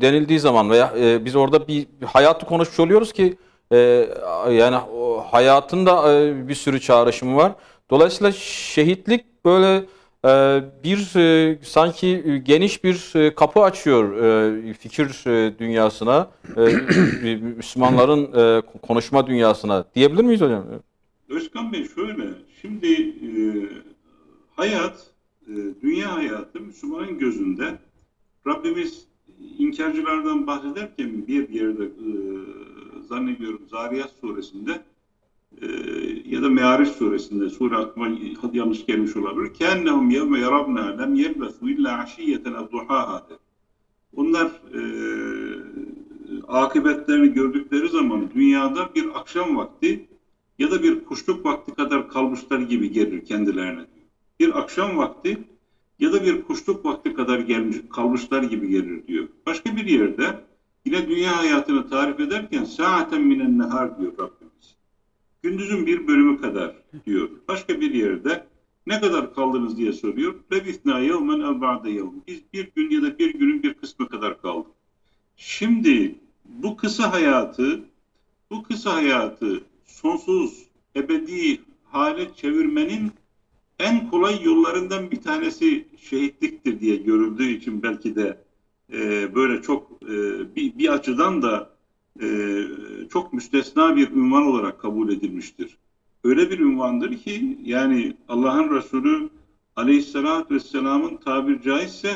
denildiği zaman veya biz orada bir hayatı konuşmuş oluyoruz ki e, yani o hayatın da bir sürü çağrışımı var. Dolayısıyla şehitlik böyle bir sanki geniş bir kapı açıyor fikir dünyasına, Müslümanların konuşma dünyasına diyebilir miyiz hocam? Özkan Bey şöyle, şimdi hayat, dünya hayatı Müslümanın gözünde Rabbimiz inkarcılardan bahsederken bir yerde zannediyorum Zariyat suresinde ya da Me'ariç suresinde, sure aklıma yanlış gelmiş olabilir. Kennehum yevme yarabna lem yelbesu illa aşiyeten evduhaha der. Onlar akıbetlerini gördükleri zaman dünyada bir akşam vakti ya da bir kuşluk vakti kadar kalmışlar gibi gelir kendilerine diyor. Bir akşam vakti ya da bir kuşluk vakti kadar kalmışlar gibi gelir diyor. Başka bir yerde yine dünya hayatını tarif ederken saaten minen nehar diyor Rabbimiz. Gündüzün bir bölümü kadar diyor. Başka bir yerde ne kadar kaldınız diye soruyor. Lebithna yevmen ev ba'de yevm. Biz bir gün ya da bir günün bir kısmı kadar kaldık. Şimdi bu kısa hayatı sonsuz, ebedi hale çevirmenin en kolay yollarından bir tanesi şehitliktir diye görüldüğü için belki de böyle çok bir açıdan da çok müstesna bir ünvan olarak kabul edilmiştir. Öyle bir ünvandır ki yani Allah'ın Resulü Aleyhisselatü Vesselam'ın tabiri caizse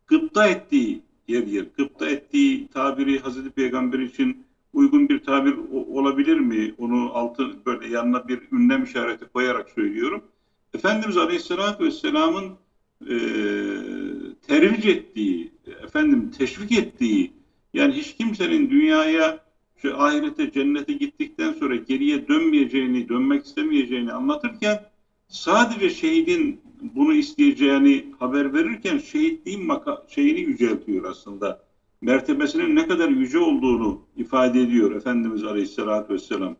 gıpta ettiği yer. Gıpta ettiği tabiri Hazreti Peygamber için uygun bir tabir olabilir mi? Onu böyle yanına bir ünlem işareti koyarak söylüyorum. Efendimiz Aleyhisselatü Vesselam'ın tercih ettiği, teşvik ettiği, yani hiç kimsenin dünyaya, ahirete, cennete gittikten sonra geriye dönmeyeceğini, dönmek istemeyeceğini anlatırken sadece şehidin bunu isteyeceğini haber verirken şehitliğin şeyini yüceltiyor aslında. Mertebesinin ne kadar yüce olduğunu ifade ediyor Efendimiz Aleyhisselatü Vesselam.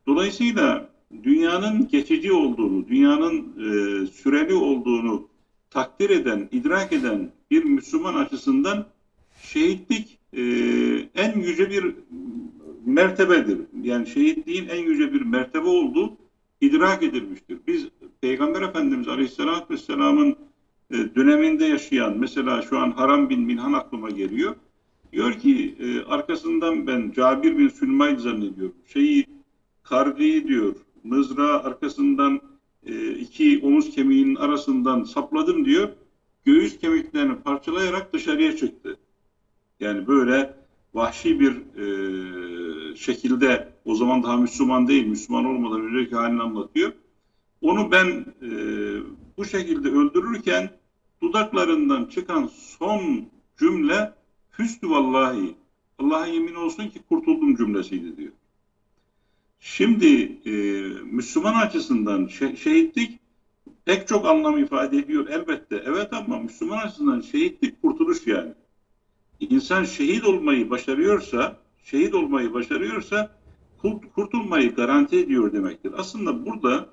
Dolayısıyla dünyanın geçici olduğunu, dünyanın süreli olduğunu takdir eden, idrak eden bir Müslüman açısından şehitlik en yüce bir mertebedir. Yani şehitliğin en yüce bir mertebe olduğu idrak edilmiştir. Biz Peygamber Efendimiz Aleyhisselatü Vesselam'ın döneminde yaşayan, mesela şu an Haram bin Milhan aklıma geliyor. Diyor ki arkasından ben Cabir bin Sülmay'ı zannediyorum. Kargıyı diyor, mızrağı arkasından iki omuz kemiğinin arasından sapladım diyor. Göğüs kemiklerini parçalayarak dışarıya çıktı. Yani böyle vahşi bir şekilde, o zaman daha Müslüman değil, Müslüman olmadan önceki halini anlatıyor. Onu ben bu şekilde öldürürken dudaklarından çıkan son cümle hüsnü vallahi, Allah'a yemin olsun ki kurtuldum cümlesiydi diyor. Şimdi Müslüman açısından şehitlik pek çok anlam ifade ediyor elbette. Evet, ama Müslüman açısından şehitlik kurtuluş yani. İnsan şehit olmayı başarıyorsa kurtulmayı garanti ediyor demektir. Aslında burada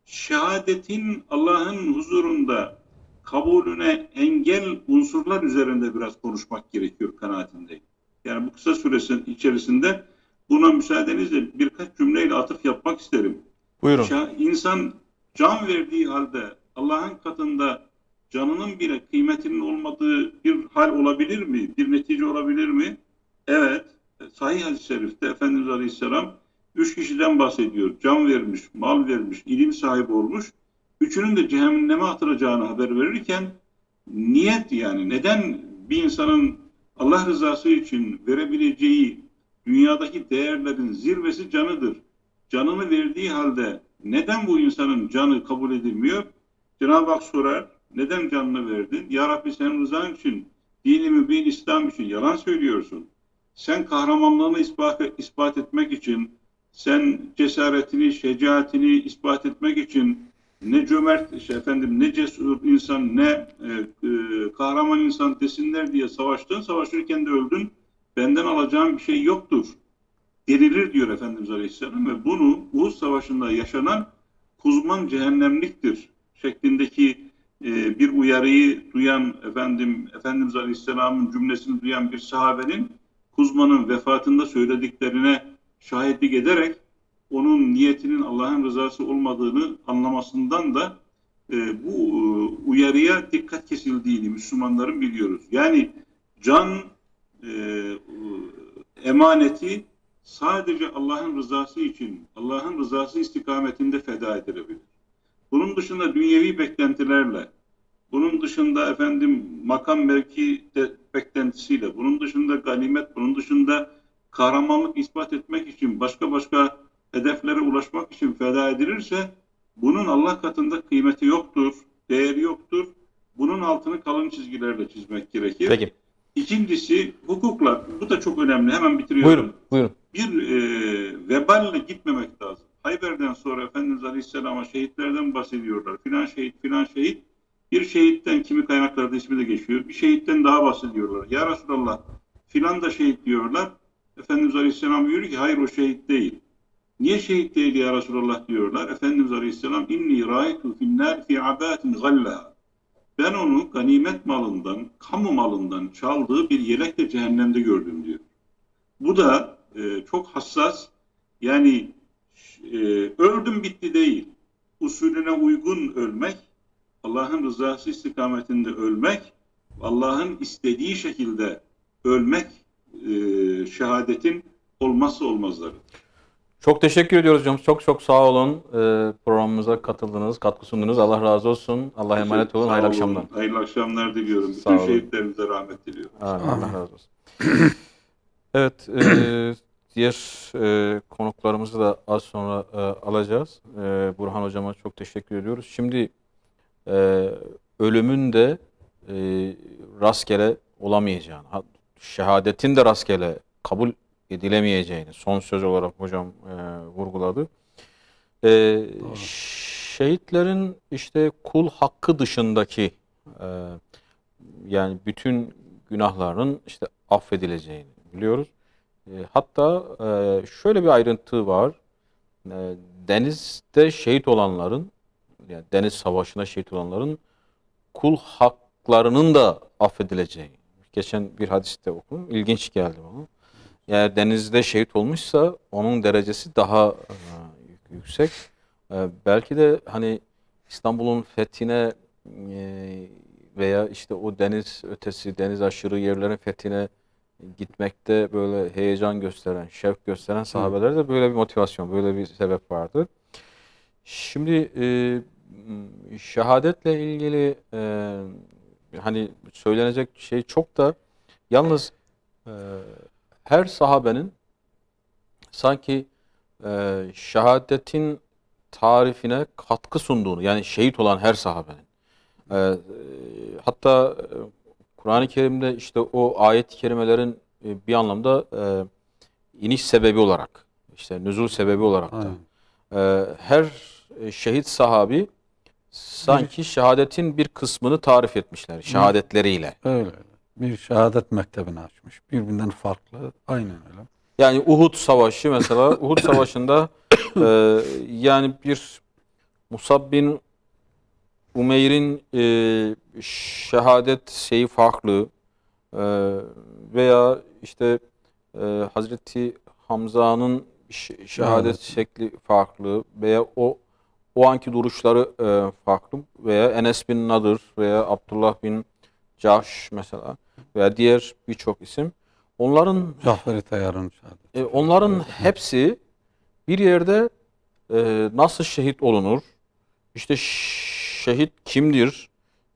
şehadetin Allah'ın huzurunda kabulüne engel unsurlar üzerinde biraz konuşmak gerekiyor kanaatindeyim. Yani bu kısa süresinin içerisinde buna müsaadenizle birkaç cümleyle atıf yapmak isterim. Buyurun. İnsan can verdiği halde Allah'ın katında canının bile kıymetinin olmadığı bir hal olabilir mi? Bir netice olabilir mi? Evet. Sahih hadis-i şerifte Efendimiz Aleyhisselam 3 kişiden bahsediyor. Can vermiş, mal vermiş, ilim sahibi olmuş. Üçünün de cehenneme atılacağını haber verirken niyet, yani neden bir insanın Allah rızası için verebileceği dünyadaki değerlerin zirvesi canıdır. Canını verdiği halde neden bu insanın canı kabul edilmiyor? Cenab-ı Hak sorar, neden canını verdin? Ya Rabbi, senin rızan için dini mübin İslam için yalan söylüyorsun. Sen kahramanlığını ispat etmek için, sen cesaretini, şecaatini ispat etmek için ne cömert, ne cesur insan, ne kahraman insan desinler diye savaştın. Savaşırken de öldün. Benden alacağım bir şey yoktur. Derilir diyor Efendimiz Aleyhisselam ve bunu Uhud Savaşı'nda yaşanan kuzman cehennemliktir şeklindeki bir uyarıyı duyan Efendimiz Aleyhisselam'ın cümlesini duyan bir sahabenin Kuzman'ın vefatında söylediklerine şahitlik ederek onun niyetinin Allah'ın rızası olmadığını anlamasından da bu uyarıya dikkat kesildiğini Müslümanların biliyoruz. Yani can emaneti sadece Allah'ın rızası için, Allah'ın rızası istikametinde feda edilebilir. Bunun dışında dünyevi beklentilerle, bunun dışında makam mevki beklentisiyle, bunun dışında ganimet, bunun dışında kahramanlık ispat etmek için, başka hedeflere ulaşmak için feda edilirse, bunun Allah katında kıymeti yoktur, değeri yoktur. Bunun altını kalın çizgilerle çizmek gerekir. Peki. İkincisi hukukla, bu da çok önemli. Hemen bitiriyorum. Buyurun. Bir veballe gitmemek lazım. Hayber'den sonra Efendimiz Aleyhisselam'a şehitlerden bahsediyorlar. Filan şehit. Bir şehitten, kimi kaynaklarda ismi de geçiyor. Bir şehitten daha bahsediyorlar. Ya Resulallah, filan da şehit diyorlar. Efendimiz Aleyhisselam diyor ki hayır, o şehit değil. Niye şehit değil ya Resulallah diyorlar. Efendimiz Aleyhisselam inni râitu finnâr fi abâtin gallâ. Ben onu ganimet malından, kamu malından çaldığı bir yelekle cehennemde gördüm diyor. Bu da çok hassas. Yani öldüm bitti değil. Usulüne uygun ölmek, Allah'ın rızası istikametinde ölmek, Allah'ın istediği şekilde ölmek şehadetin olmazsa olmazları. Çok teşekkür ediyoruz hocam. Çok sağ olun. Programımıza katıldınız, katkı sundunuz. Allah razı olsun. Allah'a emanet olun. Hayırlı akşamlar. Hayırlı akşamlar diliyorum. Bütün şehitlerimize rahmet diliyorum. Allah razı olsun. Evet, diğer konuklarımızı da az sonra alacağız. Burhan hocama çok teşekkür ediyoruz. Şimdi ölümün de rastgele olamayacağını, şehadetin de rastgele kabul edilemeyeceğini son söz olarak hocam vurguladı. Şehitlerin işte kul hakkı dışındaki yani bütün günahların işte affedileceğini biliyoruz. Hatta şöyle bir ayrıntı var. Denizde şehit olanların, yani deniz savaşında şehit olanların kul haklarının da affedileceği. Geçen bir hadiste okudum. İlginç geldi bana. Eğer denizde şehit olmuşsa onun derecesi daha yüksek. Belki de hani İstanbul'un fethine veya işte o deniz ötesi, deniz aşırı yerlerin fethine gitmekte böyle heyecan gösteren, şevk gösteren sahabelerde böyle bir motivasyon, böyle bir sebep vardı. Şimdi şehadetle ilgili hani söylenecek şey çok da yalnız her sahabenin sanki şehadetin tarifine katkı sunduğunu, yani şehit olan her sahabenin hatta Kur'an-ı Kerim'de işte o ayet-i kerimelerin bir anlamda iniş sebebi olarak, işte nüzul sebebi olarak da her şehit sahabi sanki şehadetin bir kısmını tarif etmişler şehadetleriyle. Öyle. Bir şehadet mektebini açmış. Birbirinden farklı. Aynen öyle. Yani Uhud Savaşı mesela, Uhud Savaşı'nda yani bir Musab bin Umeyr'in şehadet şeyi farklı veya işte Hazreti Hamza'nın şehadet şekli farklı veya o anki duruşları farklı veya Enes bin Nadır veya Abdullah bin Cahş mesela veya diğer birçok isim. Onların Cafer-i Tayyar'ın şehadeti. Onların hepsi bir yerde nasıl şehit olunur? İşte şehit kimdir?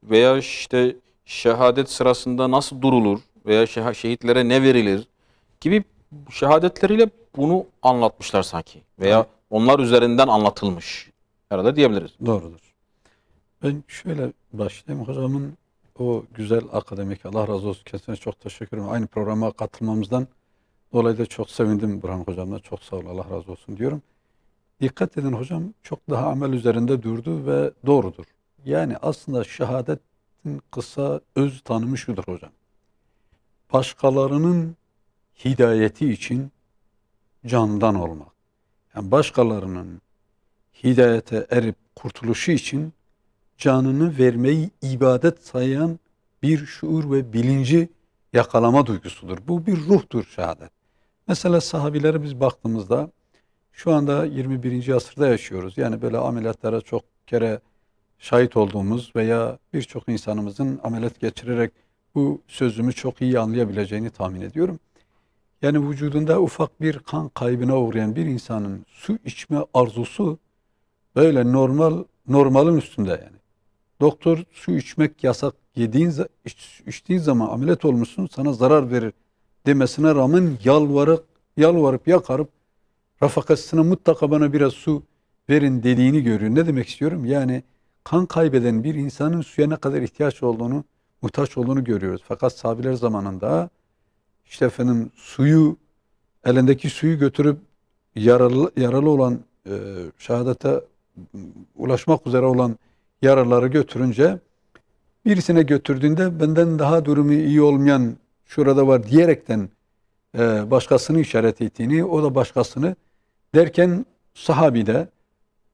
Veya işte şehadet sırasında nasıl durulur? Veya şehitlere ne verilir? Gibi şehadetleriyle bunu anlatmışlar sanki. Veya onlar üzerinden anlatılmış. Herhalde diyebiliriz. Doğrudur. Ben şöyle başlayayım. Hocamın o güzel akademik, Allah razı olsun, kendisine çok teşekkür ederim. Aynı programa katılmamızdan dolayı da çok sevindim Burhan hocamla. Çok sağ ol, Allah razı olsun diyorum. Dikkat edin hocam, çok daha amel üzerinde durdu ve doğrudur. Yani aslında şehadetin kısa öz tanımı şudur hocam. Başkalarının hidayeti için candan olmak. Yani başkalarının hidayete erip kurtuluşu için canını vermeyi ibadet sayan bir şuur ve bilinci yakalama duygusudur. Bu bir ruhtur şehadet. Mesela sahabilere biz baktığımızda şu anda 21. asırda yaşıyoruz. Yani böyle ameliyatlara çok kere şahit olduğumuz veya birçok insanımızın ameliyat geçirerek bu sözümü çok iyi anlayabileceğini tahmin ediyorum. Yani vücudunda ufak bir kan kaybına uğrayan bir insanın su içme arzusu böyle normalin üstünde yani. Doktor su içmek yasak, içtiğin zaman ameliyat olmuşsun, sana zarar verir demesine rağmen yalvarıp yakarıp refakatçisine mutlaka bana biraz su verin dediğini görüyor. Ne demek istiyorum? Yani kan kaybeden bir insanın suya ne kadar muhtaç olduğunu görüyoruz. Fakat sahabeler zamanında işte efendim elindeki suyu götürüp yaralı olan şehadete ulaşmak üzere olan yaraları götürünce birisine götürdüğünde benden daha durumu iyi olmayan şurada var diyerekten başkasını işaret ettiğini, o da başkasını derken sahabi de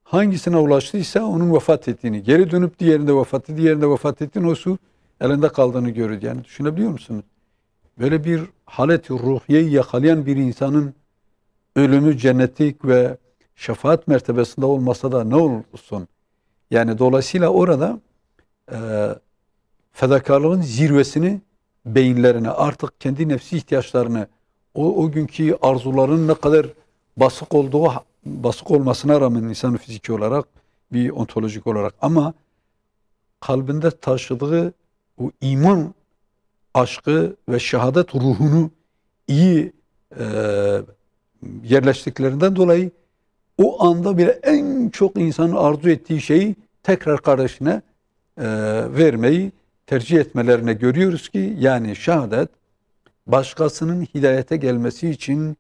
hangisine ulaştıysa onun vefat ettiğini, geri dönüp diğerinde vefat ettiğini, o su elinde kaldığını görüyor. Yani düşünebiliyor musunuz? Böyle bir halet-i ruhiyeyi yakalayan bir insanın ölümü cennetlik ve şefaat mertebesinde olmasa da ne olursun? Yani dolayısıyla orada fedakarlığın zirvesini beyinlerine, artık kendi nefsi ihtiyaçlarını, o günkü arzuların ne kadar basık olmasına rağmen insanın fiziki olarak, bir ontolojik olarak, ama kalbinde taşıdığı o iman aşkı ve şehadet ruhunu iyi yerleştiklerinden dolayı o anda bile en çok insanın arzu ettiği şeyi tekrar kardeşine vermeyi tercih etmelerine görüyoruz ki, yani şehadet başkasının hidayete gelmesi için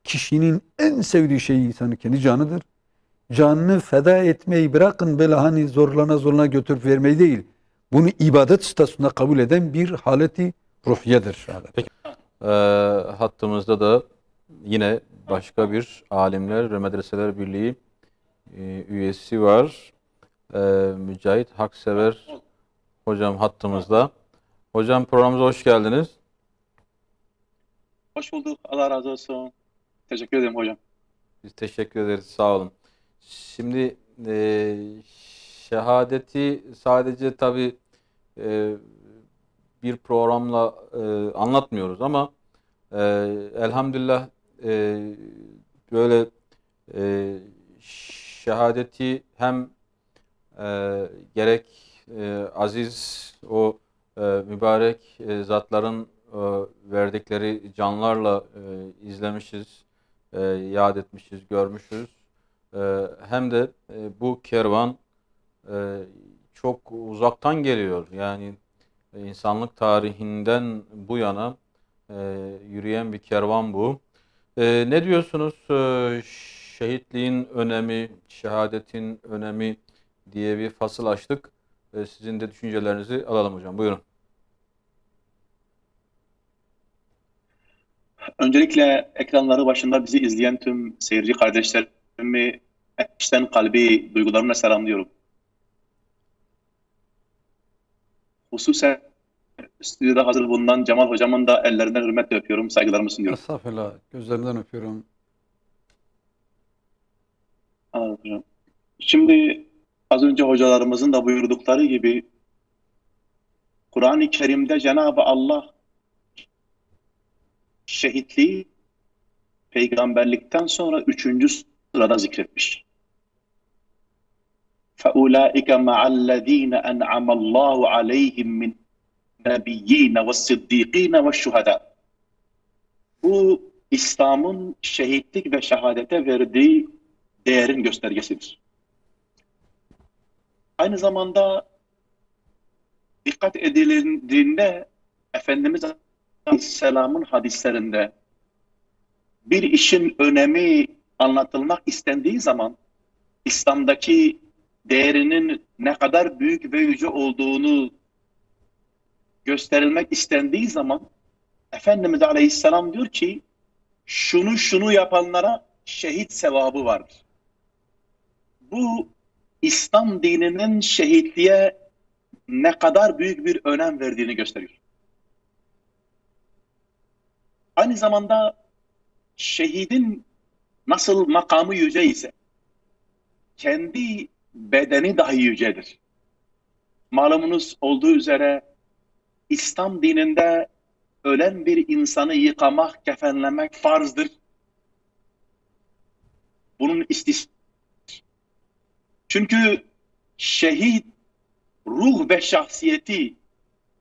kişinin en sevdiği şey insanın kendi canıdır. Canını feda etmeyi bırakın, böyle hani zorlana götürüp vermeyi değil. Bunu ibadet statüsünde kabul eden bir haleti ruhiyedir şehadet. Peki. Hattımızda da yine başka bir Alimler ve Medreseler Birliği üyesi var. Mücahit Haksever hocam hattımızda. Hocam programımıza hoş geldiniz. Hoş bulduk. Allah razı olsun. Teşekkür ederim hocam. Biz teşekkür ederiz. Sağ olun. Şimdi şehadeti sadece tabii bir programla anlatmıyoruz ama elhamdülillah böyle şehadeti hem gerek aziz o mübarek zatların verdikleri canlarla izlemişiz, yad etmişiz, görmüşüz. Hem de bu kervan çok uzaktan geliyor. Yani insanlık tarihinden bu yana yürüyen bir kervan bu. Ne diyorsunuz? Şehitliğin önemi, şehadetin önemi diye bir fasıl açtık. Sizin de düşüncelerinizi alalım hocam. Buyurun. Öncelikle ekranları başında bizi izleyen tüm seyirci kardeşlerimi içten kalbi duygularımla selamlıyorum. Hususen stüdyoda hazır bulunan Cemal hocamın da ellerinden hürmetle öpüyorum, saygılarımı sunuyorum. Estağfurullah, gözlerinden öpüyorum. Anladım hocam. Şimdi az önce hocalarımızın da buyurdukları gibi Kur'an-ı Kerim'de Cenab-ı Allah şehitliği peygamberlikten sonra 3. sırada zikretmiş. فَاُولَٰئِكَ مَعَ الَّذ۪ينَ اَنْعَمَ اللّٰهُ عَلَيْهِمْ مِنْ نَبِيِّينَ وَالصِّدِّيقِينَ وَالشُّهَدَى. Bu İslam'ın şehitlik ve şehadete verdiği değerin göstergesidir. Aynı zamanda dikkat edildiğinde Efendimiz Aleyhisselam'ın hadislerinde bir işin önemi anlatılmak istendiği zaman İslam'daki değerinin ne kadar büyük ve yüce olduğunu gösterilmek istendiği zaman Efendimiz Aleyhisselam diyor ki şunu yapanlara şehit sevabı vardır. Bu İslam dininin şehitliğe ne kadar büyük bir önem verdiğini gösteriyor. Aynı zamanda şehidin nasıl makamı yüce ise kendi bedeni dahi yücedir. Malumunuz olduğu üzere İslam dininde ölen bir insanı yıkamak, kefenlemek farzdır. Bunun istisnası. Çünkü şehit ruh ve şahsiyeti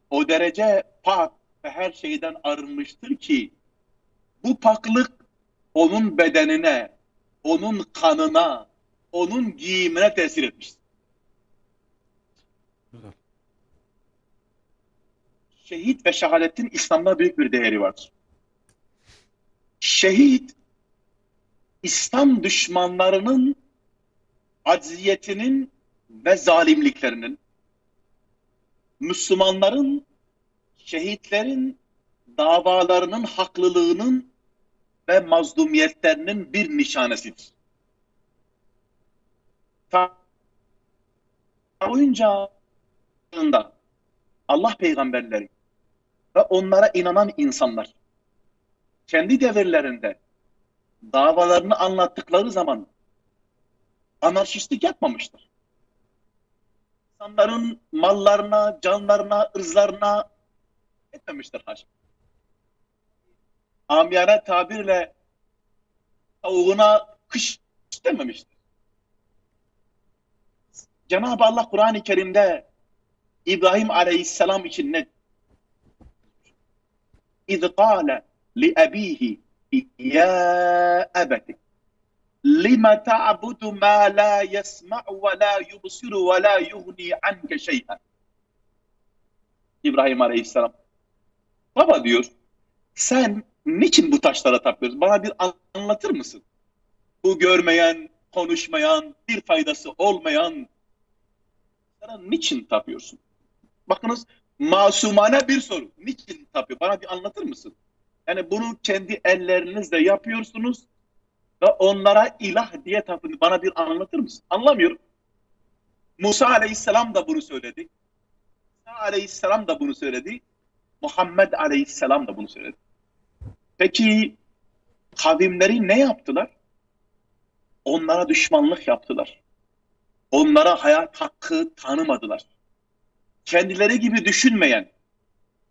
o derece pak ve her şeyden arınmıştır ki bu paklık onun bedenine, onun kanına, onun giyimine tesir etmiştir. Güzel. Şehit ve şehadetin İslam'da büyük bir değeri vardır. Şehit, İslam düşmanlarının acziyetinin ve zalimliklerinin, Müslümanların, şehitlerin davalarının haklılığının ve mazlumiyetlerinin bir nişanesidir. Boyunca Allah peygamberleri ve onlara inanan insanlar kendi devirlerinde davalarını anlattıkları zaman anarşistlik yapmamıştır. İnsanların mallarına, canlarına, ırzlarına etmemiştir haşa. Amiyane tabirle tavuğuna kış dememiştir. Cenab-ı Allah Kur'an-ı Kerim'de İbrahim Aleyhisselam için ne? İz qâle li ebîhi ya ebeti lima ta'budu ma la yesma'u ve la yubsiru ve la yughni anke şey'en. İbrahim Aleyhisselam. Baba diyor, sen niçin bu taşlara tapıyorsun? Bana bir anlatır mısın? Bu görmeyen, konuşmayan, bir faydası olmayan niçin tapıyorsun? Bakınız, masumane bir soru. Niçin tapıyor? Bana bir anlatır mısın? Yani bunu kendi ellerinizle yapıyorsunuz ve onlara ilah diye tapın. Bana bir anlatır mısın? Anlamıyorum. Musa Aleyhisselam da bunu söyledi. İsa Aleyhisselam da bunu söyledi. Muhammed Aleyhisselam da bunu söyledi. Peki kavimleri ne yaptılar? Onlara düşmanlık yaptılar. Onlara hayat hakkı tanımadılar. Kendileri gibi düşünmeyen,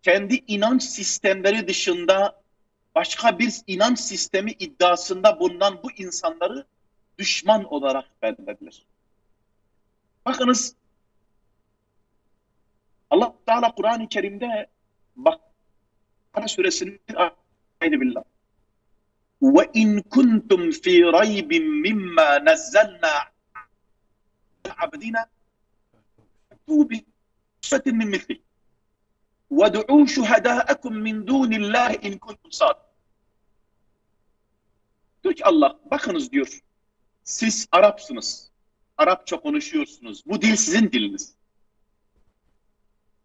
kendi inanç sistemleri dışında başka bir inanç sistemi iddiasında bulunan bu insanları düşman olarak belirlediler. Bakınız, Allah Teala Kur'an-ı Kerim'de Bakara suresinin ayeti billah. Ve in kuntum fi raybin mimma nazzalna abdina tu bi suretin min misli ve du'u şuhadâekum min dûnillâhi in kuntum sâd. Diyor ki Allah, bakınız diyor, siz Arapsınız, Arapça konuşuyorsunuz, bu dil sizin diliniz.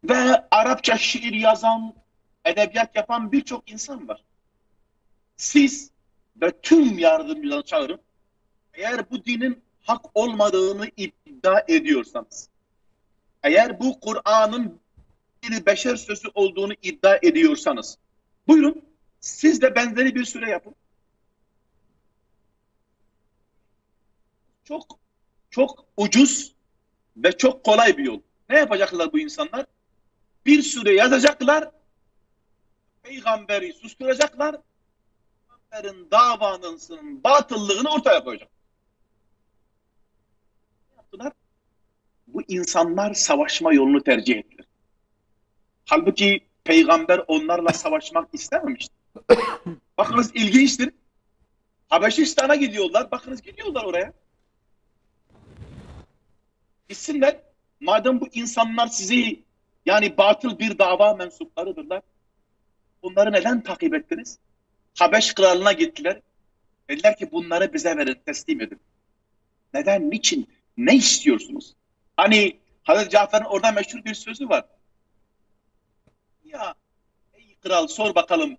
Ve Arapça şiir yazan, edebiyat yapan birçok insan var. Siz ve tüm yardımcıları çağırın, eğer bu dinin hak olmadığını iddia ediyorsanız, eğer bu Kur'an'ın bir beşer sözü olduğunu iddia ediyorsanız, buyurun siz de benzeri bir süre yapın. Çok ucuz ve çok kolay bir yol. Ne yapacaklar bu insanlar? Bir süre yazacaklar, peygamberi susturacaklar, peygamberin davanın batıllığını ortaya koyacak. Ne yaptılar? Bu insanlar savaşma yolunu tercih ettiler. Halbuki peygamber onlarla savaşmak istememişti. Bakınız ilginçtir. Habeşistan'a gidiyorlar. Bakınız gidiyorlar oraya. Gitsinler. Madem bu insanlar sizi Yani batıl bir dava mensuplarıdırlar. Bunları neden takip ettiniz? Habeş kralına gittiler. Dediler ki bunları bize verin, teslim edin. Neden, niçin, ne istiyorsunuz? Hani Hazreti Cafer'in orada meşhur bir sözü var. Ya ey kral sor bakalım,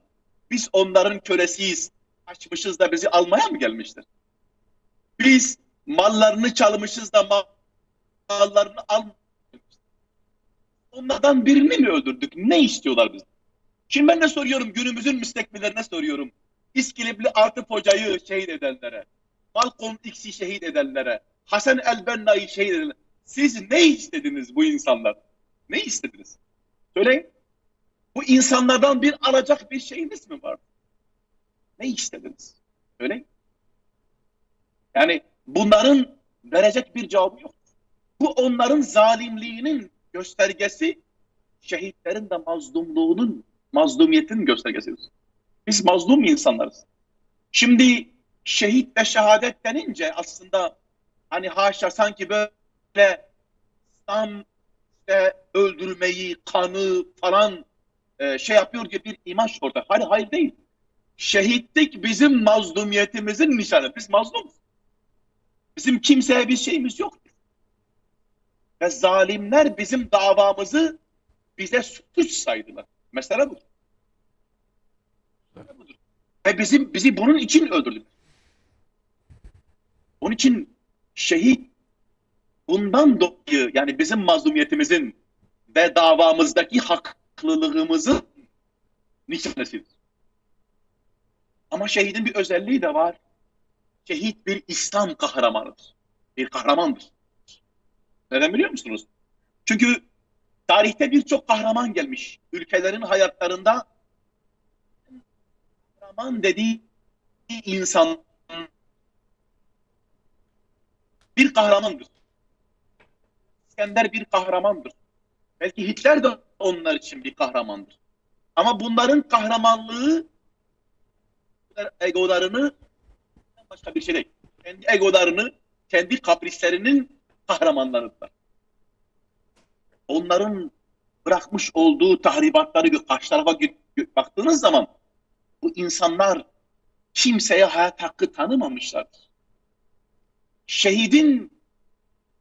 biz onların kölesiyiz, açmışız da bizi almaya mı gelmişler? Biz mallarını çalmışız da mallarını almaya. Onlardan birini mi öldürdük? Ne istiyorlar bizden? Şimdi ben de soruyorum, günümüzün müstekbillerine soruyorum. İskilipli Atıf Hoca'yı şehit edenlere, Malcolm X'i şehit edenlere, Hasan el-Benna'yı şehit edenlere. Siz ne istediniz bu insanlar? Ne istediniz? Söyleyin. Bu insanlardan bir alacak bir şeyiniz mi var? Ne istediniz? Söyleyin. Yani bunların verecek bir cevabı yok. Bu onların zalimliğinin göstergesi, şehitlerin de mazlumiyetin göstergesidir. Biz mazlum insanlarız. Şimdi şehit ve şehadet denince aslında hani haşa sanki böyle İslam işte öldürmeyi, kanı falan şey yapıyor gibi bir imaj orada. Hayır, hayır değil. Şehitlik bizim mazlumiyetimizin nişanı. Biz mazlumuz. Bizim kimseye bir şeyimiz yok. Ve zalimler bizim davamızı bize suç saydılar. Mesela bu. Ve bizi bunun için öldürdüler. Onun için şehit bundan dolayı, yani bizim mazlumiyetimizin ve davamızdaki haklılığımızın nişanesidir. Ama şehidin bir özelliği de var. Şehit bir İslam kahramanıdır. Bir kahramandır. Neden biliyor musunuz? Çünkü tarihte birçok kahraman gelmiş. Ülkelerin hayatlarında kahraman dediği insan bir kahramandır. İskender bir kahramandır. Belki Hitler de onlar için bir kahramandır. Ama bunların kahramanlığı egolarını başka bir şey değil. Kendi egolarını, kendi kaprislerinin kahramanlarıdır. Onların bırakmış olduğu tahribatları karşı tarafa baktığınız zaman bu insanlar kimseye hayat hakkı tanımamışlardır. Şehidin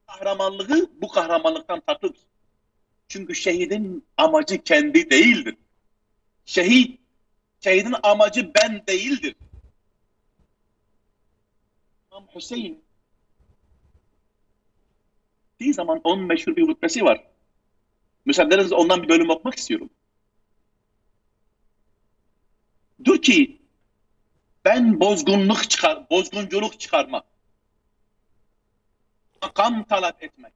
kahramanlığı bu kahramanlıktan farklıdır. Çünkü şehidin amacı kendi değildir. Şehidin amacı ben değildir. İmam Hüseyin bir zaman onun meşhur bir hutbesi var. Müsaadenizle ondan bir bölüm okumak istiyorum. Diyor ki ben bozgunculuk çıkarmak, makam talep etmek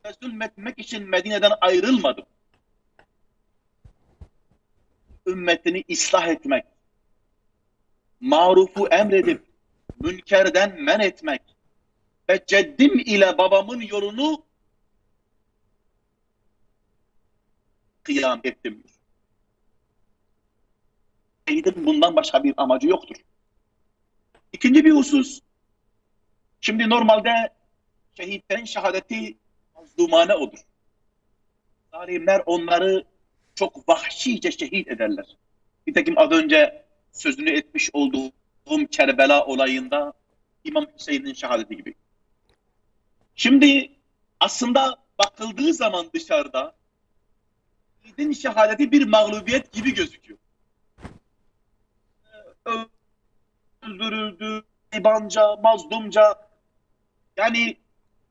ve zulmetmek için Medine'den ayrılmadım. Ümmetini ıslah etmek, marufu emredip münkerden men etmek ve ceddim ile babamın yolunu kıyam ettim. Şehidin bundan başka bir amacı yoktur. İkinci bir husus, şimdi normalde şehitlerin şehadeti mazlumane odur. Zalimler onları çok vahşice şehit ederler. Nitekim az önce sözünü etmiş olduğum Kerbela olayında İmam Hüseyin'in şehadeti gibi. Şimdi aslında bakıldığı zaman dışarıda şehidin şehadeti bir mağlubiyet gibi gözüküyor. Öldürüldü, garibanca, mazlumca, yani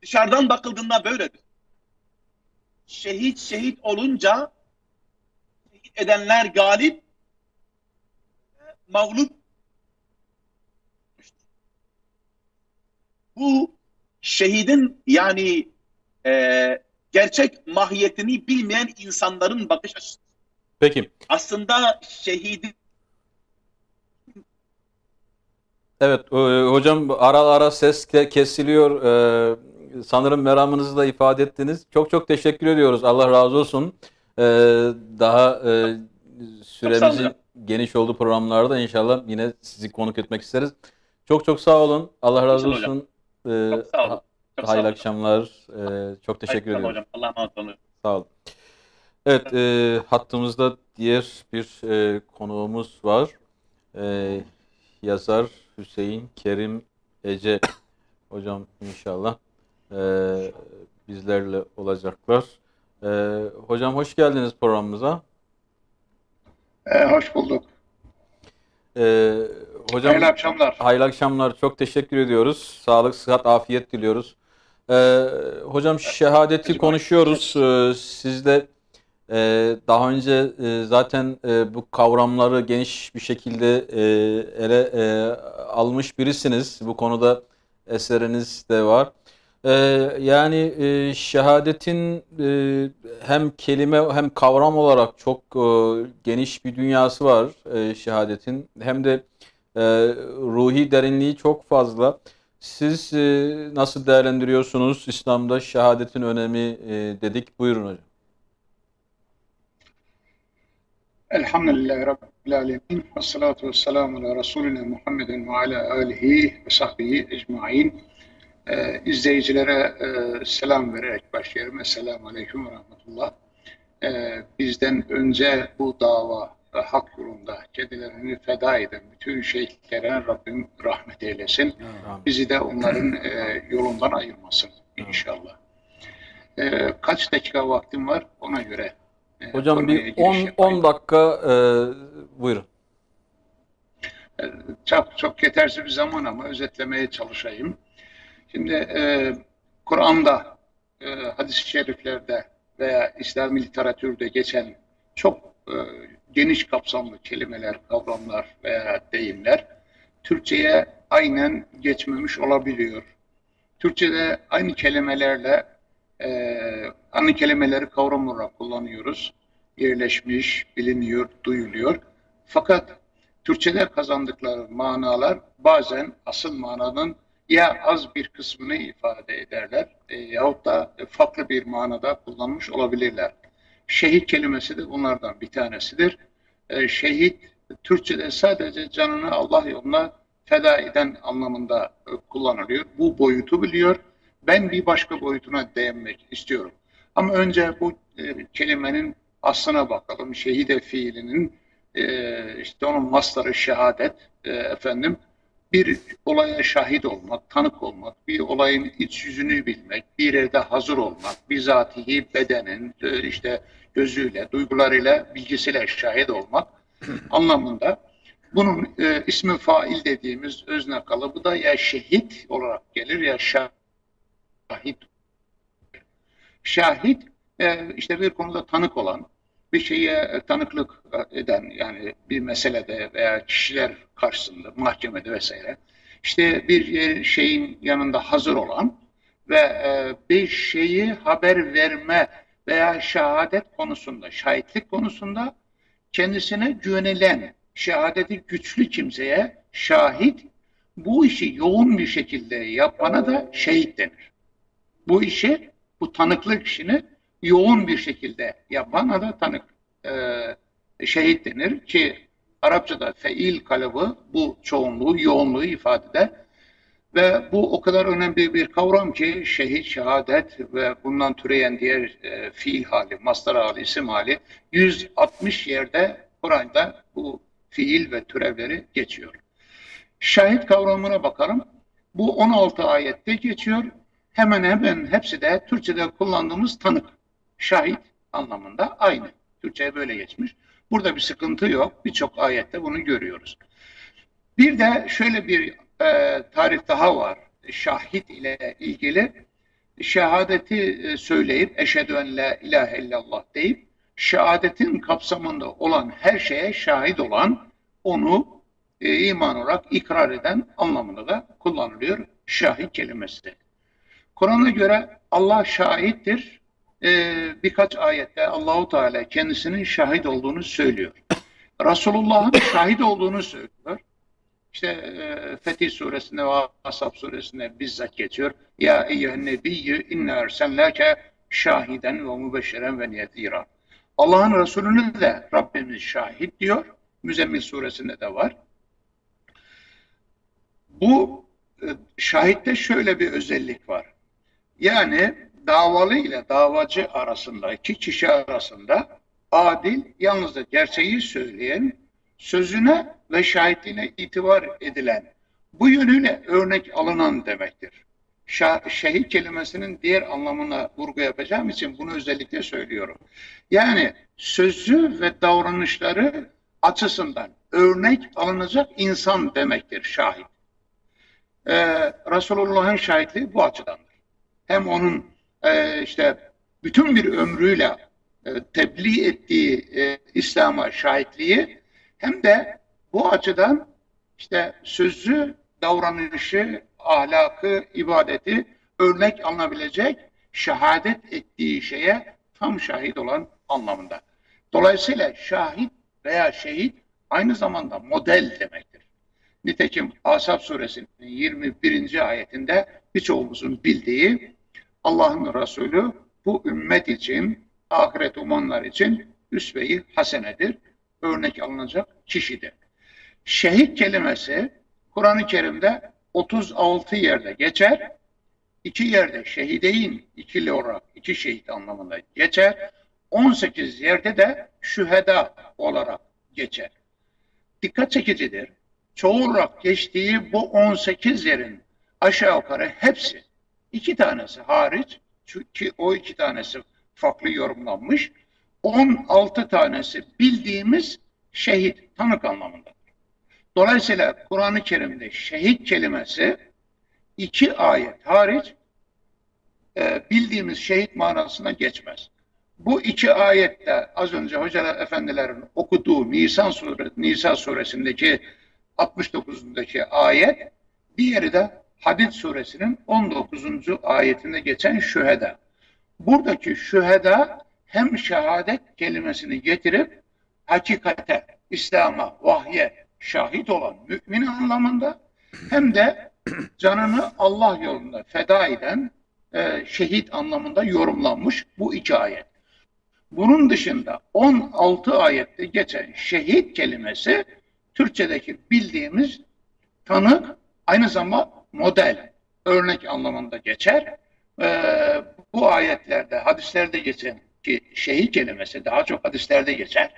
dışarıdan bakıldığında böyledir. Şehit olunca şehit edenler galip, mağlup. Bu şehidin yani gerçek mahiyetini bilmeyen insanların bakış açısı. Peki. Aslında şehidin Evet, hocam ara ara ses kesiliyor. Sanırım meramınızı da ifade ettiniz. Çok çok teşekkür ediyoruz. Allah razı olsun. Daha süremizin geniş olduğu programlarda inşallah yine sizi konuk etmek isteriz. Çok çok sağ olun. Allah razı olsun. çok sağ olun. Çok Hayırlı sağ olun. akşamlar. Çok teşekkür ediyorum. Hocam. Allah'a emanet olun. Sağ olun. Evet, hattımızda diğer bir konuğumuz var. Yazar Hüseyin Kerim Ece hocam inşallah bizlerle olacaklar. Hocam hoş geldiniz programımıza. Hoş bulduk. Hocam Hayırlı akşamlar. hayırlı akşamlar. Çok teşekkür ediyoruz. Sağlık, sıhhat, afiyet diliyoruz. Hocam şehadeti konuşuyoruz. Sizle daha önce zaten bu kavramları geniş bir şekilde ele almış birisiniz. Bu konuda eseriniz de var. Yani şehadetin hem kelime hem kavram olarak çok geniş bir dünyası var şehadetin. Hem de ruhi derinliği çok fazla. Siz nasıl değerlendiriyorsunuz İslam'da şehadetin önemi dedik. Buyurun hocam. Elhamdülillahi Rabbil alemin. Ve salatu ve selamu ala Resulina Muhammedin ve ala alihi ve sahbihi ecmain. İzleyicilere selam vererek başlayalım. Esselamu aleyküm ve rahmetullah. Bizden önce bu dava hak yolunda kendilerini feda eden bütün şeyhlere Rabbim rahmet eylesin. Bizi de onların yolundan ayırmasın inşallah. Kaç dakika vaktim var ona göre. Hocam bir 10 dakika buyurun. Çok yetersiz bir zaman ama özetlemeye çalışayım. Şimdi Kur'an'da, hadis-i şeriflerde veya İslami literatürde geçen çok geniş kapsamlı kelimeler, kavramlar veya deyimler Türkçe'ye aynen geçmemiş olabiliyor. Türkçe'de aynı kelimelerle aynı kelimeleri kavram olarak kullanıyoruz. Yerleşmiş, biliniyor, duyuluyor. Fakat Türkçe'de kazandıkları manalar bazen asıl mananın ya az bir kısmını ifade ederler yahut da farklı bir manada kullanmış olabilirler. Şehit kelimesi de bunlardan bir tanesidir. Şehit Türkçe'de sadece canını Allah yoluna feda eden anlamında kullanılıyor. Bu boyutu biliyor. Ben bir başka boyutuna değinmek istiyorum. Ama önce bu kelimenin aslına bakalım. Şehide fiilinin işte onun mastarı şehadet bir olaya şahit olmak, tanık olmak, bir olayın iç yüzünü bilmek, bir yerde hazır olmak, bizatihi bedenin işte gözüyle, duygularıyla, bilgisiyle şahit olmak anlamında. Bunun ismi fail dediğimiz özne kalıbı da ya şehit olarak gelir ya şahit. Şahit işte bir konuda tanık olan, bir şeye tanıklık eden yani bir meselede veya kişiler karşısında, mahkemede vesaire işte bir şeyin yanında hazır olan ve bir şeyi haber verme veya şehadet konusunda, şahitlik konusunda kendisine güvenilen, şehadeti güçlü kimseye şahit, bu işi yoğun bir şekilde yapana da şehit denir. Bu işi, bu tanıklık işini yoğun bir şekilde yapana da tanık şehit denir ki Arapçada feil kalıbı bu çoğunluğu, yoğunluğu ifade eder. Ve bu o kadar önemli bir kavram ki şehit, şehadet ve bundan türeyen diğer fiil hali, mastar hali, isim hali 160 yerde Kur'an'da bu fiil ve türevleri geçiyor. Şahit kavramına bakalım. Bu 16 ayette geçiyor. Hemen hemen hepsi de Türkçe'de kullandığımız tanık, şahit anlamında aynı. Türkçe'ye böyle geçmiş. Burada bir sıkıntı yok. Birçok ayette bunu görüyoruz. Bir de şöyle bir tarif daha var. Şahit ile ilgili şehadeti söyleyip eşhedü en la ilahe illallah deyip şehadetin kapsamında olan her şeye şahit olan, onu iman olarak ikrar eden anlamında da kullanılıyor şahit kelimesi. Kur'an'a göre Allah şahittir. Birkaç ayette Allahu Teala kendisinin şahit olduğunu söylüyor. Resulullah'ın şahit olduğunu söylüyor. İşte Fetih suresinde ve Ashab suresinde bizzat geçiyor. Ya eyyühen nebiyyü inna ersellâke şahiden ve mübeşşeren ve nezîrâ. Allah'ın Resulü'nü de Rabbimiz şahit diyor. Müzzemmil suresinde de var. Bu şahitte şöyle bir özellik var. Yani davalı ile davacı arasında, iki kişi arasında adil, yalnızca gerçeği söyleyen, sözüne ve şahitliğine itibar edilen, bu yönüyle örnek alınan demektir. Şehit kelimesinin diğer anlamına vurgu yapacağım için bunu özellikle söylüyorum. Yani sözü ve davranışları açısından örnek alınacak insan demektir şahit. Resulullah'ın şahitliği bu açıdandır. Hem onun işte bütün bir ömrüyle tebliğ ettiği İslam'a şahitliği, hem de bu açıdan işte sözü, davranışı, ahlakı, ibadeti örnek alınabilecek, şehadet ettiği şeye tam şahit olan anlamında. Dolayısıyla şahit veya şehit aynı zamanda model demektir. Nitekim Ahzab suresinin 21. ayetinde birçoğumuzun bildiği, Allah'ın Resulü bu ümmet için, ahiret umanlar için üsve-i hasenedir, örnek alınacak kişidir. Şehit kelimesi Kur'an-ı Kerim'de 36 yerde geçer. 2 yerde şehideyn, ikili olarak iki şehit anlamında geçer. 18 yerde de şüheda olarak geçer. Dikkat çekicidir. Çoğul olarak geçtiği bu 18 yerin aşağı yukarı hepsi, 2 tanesi hariç, çünkü o 2 tanesi farklı yorumlanmış, 16 tanesi bildiğimiz şehit, tanık anlamında. Dolayısıyla Kur'an-ı Kerim'de şehit kelimesi 2 ayet hariç bildiğimiz şehit manasına geçmez. Bu 2 ayette az önce hocalar efendilerin okuduğu Nisa suresindeki 69'undaki ayet, diğeri de Hadid suresinin 19. ayetinde geçen şüheda. Buradaki şüheda hem şehadet kelimesini getirip hakikate, İslam'a, vahye şahit olan mümin anlamında, hem de canını Allah yolunda feda eden şehit anlamında yorumlanmış bu 2 ayet. Bunun dışında 16 ayette geçen şehit kelimesi Türkçedeki bildiğimiz tanık, aynı zamanda model, örnek anlamında geçer. Bu ayetlerde, hadislerde geçen ki şehit kelimesi daha çok hadislerde geçer.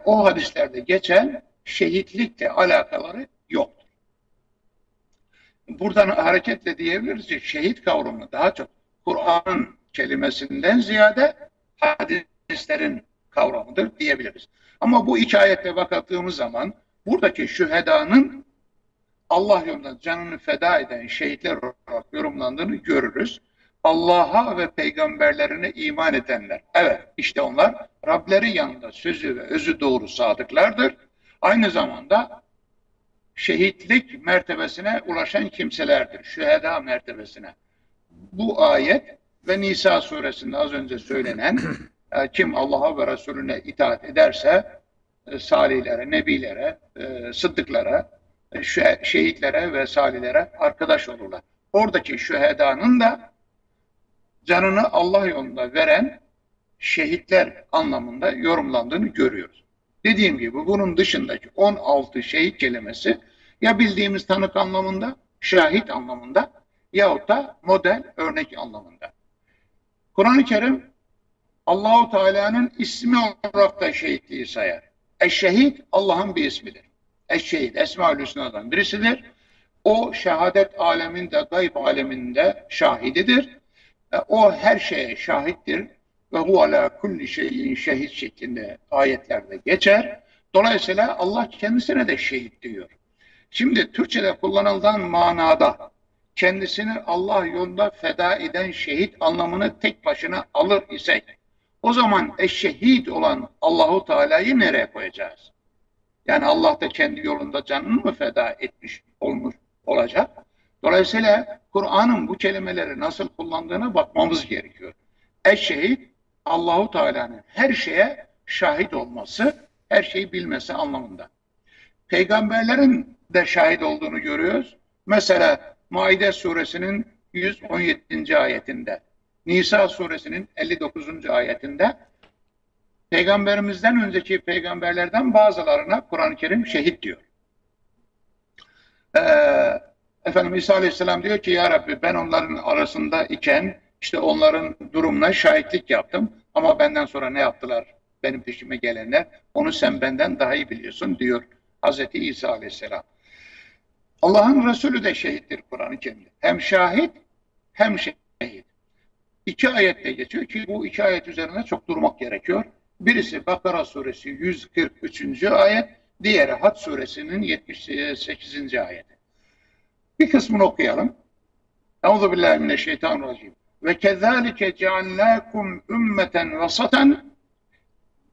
O hadislerde geçen şehitlikle alakaları yoktur. Buradan hareketle diyebiliriz ki şehit kavramı daha çok Kur'an'ın kelimesinden ziyade hadislerin kavramıdır diyebiliriz. Ama bu 2 ayette bakıldığımız zaman buradaki şühedanın Allah yolunda canını feda eden şehitler olarak yorumlandığını görürüz. Allah'a ve peygamberlerine iman edenler. Evet, işte onlar Rableri yanında sözü ve özü doğru sadıklardır. Aynı zamanda şehitlik mertebesine ulaşan kimselerdir. Şüheda mertebesine. Bu ayet ve Nisa suresinde az önce söylenen kim Allah'a ve Resulüne itaat ederse salihlere, nebilere, sıddıklara, şehitlere ve salihlere arkadaş olurlar. Oradaki şühedanın da canını Allah yolunda veren şehitler anlamında yorumlandığını görüyoruz. Dediğim gibi bunun dışındaki 16 şehit kelimesi ya bildiğimiz tanık anlamında, şahit anlamında yahut da model, örnek anlamında. Kur'an-ı Kerim Allah-u Teala'nın ismi olarak da şehitliği sayar. Eşşehid Allah'ın bir ismidir. Eşşehid Esma-ül Hüsna'dan birisidir. O şehadet aleminde, gayb aleminde şahididir. O her şeye şahittir. Ve hu ala kulli şeyin şehit şeklinde ayetlerde geçer. Dolayısıyla Allah kendisine de şehit diyor. Şimdi Türkçe'de kullanılan manada kendisini Allah yolunda feda eden şehit anlamını tek başına alır isek, o zaman eşşehid olan Allahu Teala'yı nereye koyacağız? Yani Allah da kendi yolunda canını mı feda etmiş olmuş olacak? Dolayısıyla Kur'an'ın bu kelimeleri nasıl kullandığına bakmamız gerekiyor. Eşşehid Allahu Teala'nın her şeye şahit olması, her şeyi bilmesi anlamında. Peygamberlerin de şahit olduğunu görüyoruz. Mesela Maide suresinin 117. ayetinde, Nisa suresinin 59. ayetinde peygamberimizden önceki peygamberlerden bazılarına Kur'an-ı Kerim şehit diyor. Efendimiz İsa Aleyhisselam diyor ki ya Rabbi ben onların arasında iken işte onların durumuna şahitlik yaptım. Ama benden sonra ne yaptılar benim peşime gelenler? Onu sen benden daha iyi biliyorsun diyor Hazreti İsa Aleyhisselam. Allah'ın Resulü de şehittir Kur'an-ı Kerim'de. Hem şahit hem şehit. İki ayette geçiyor ki bu iki ayet üzerine çok durmak gerekiyor. Birisi Bakara suresi 143. ayet, diğeri Hac suresinin 78. ayeti. Bir kısmını okuyalım. Euzubillahimineşşeytanirracim. Ve kezalike ceallâkum ümmeten vasaten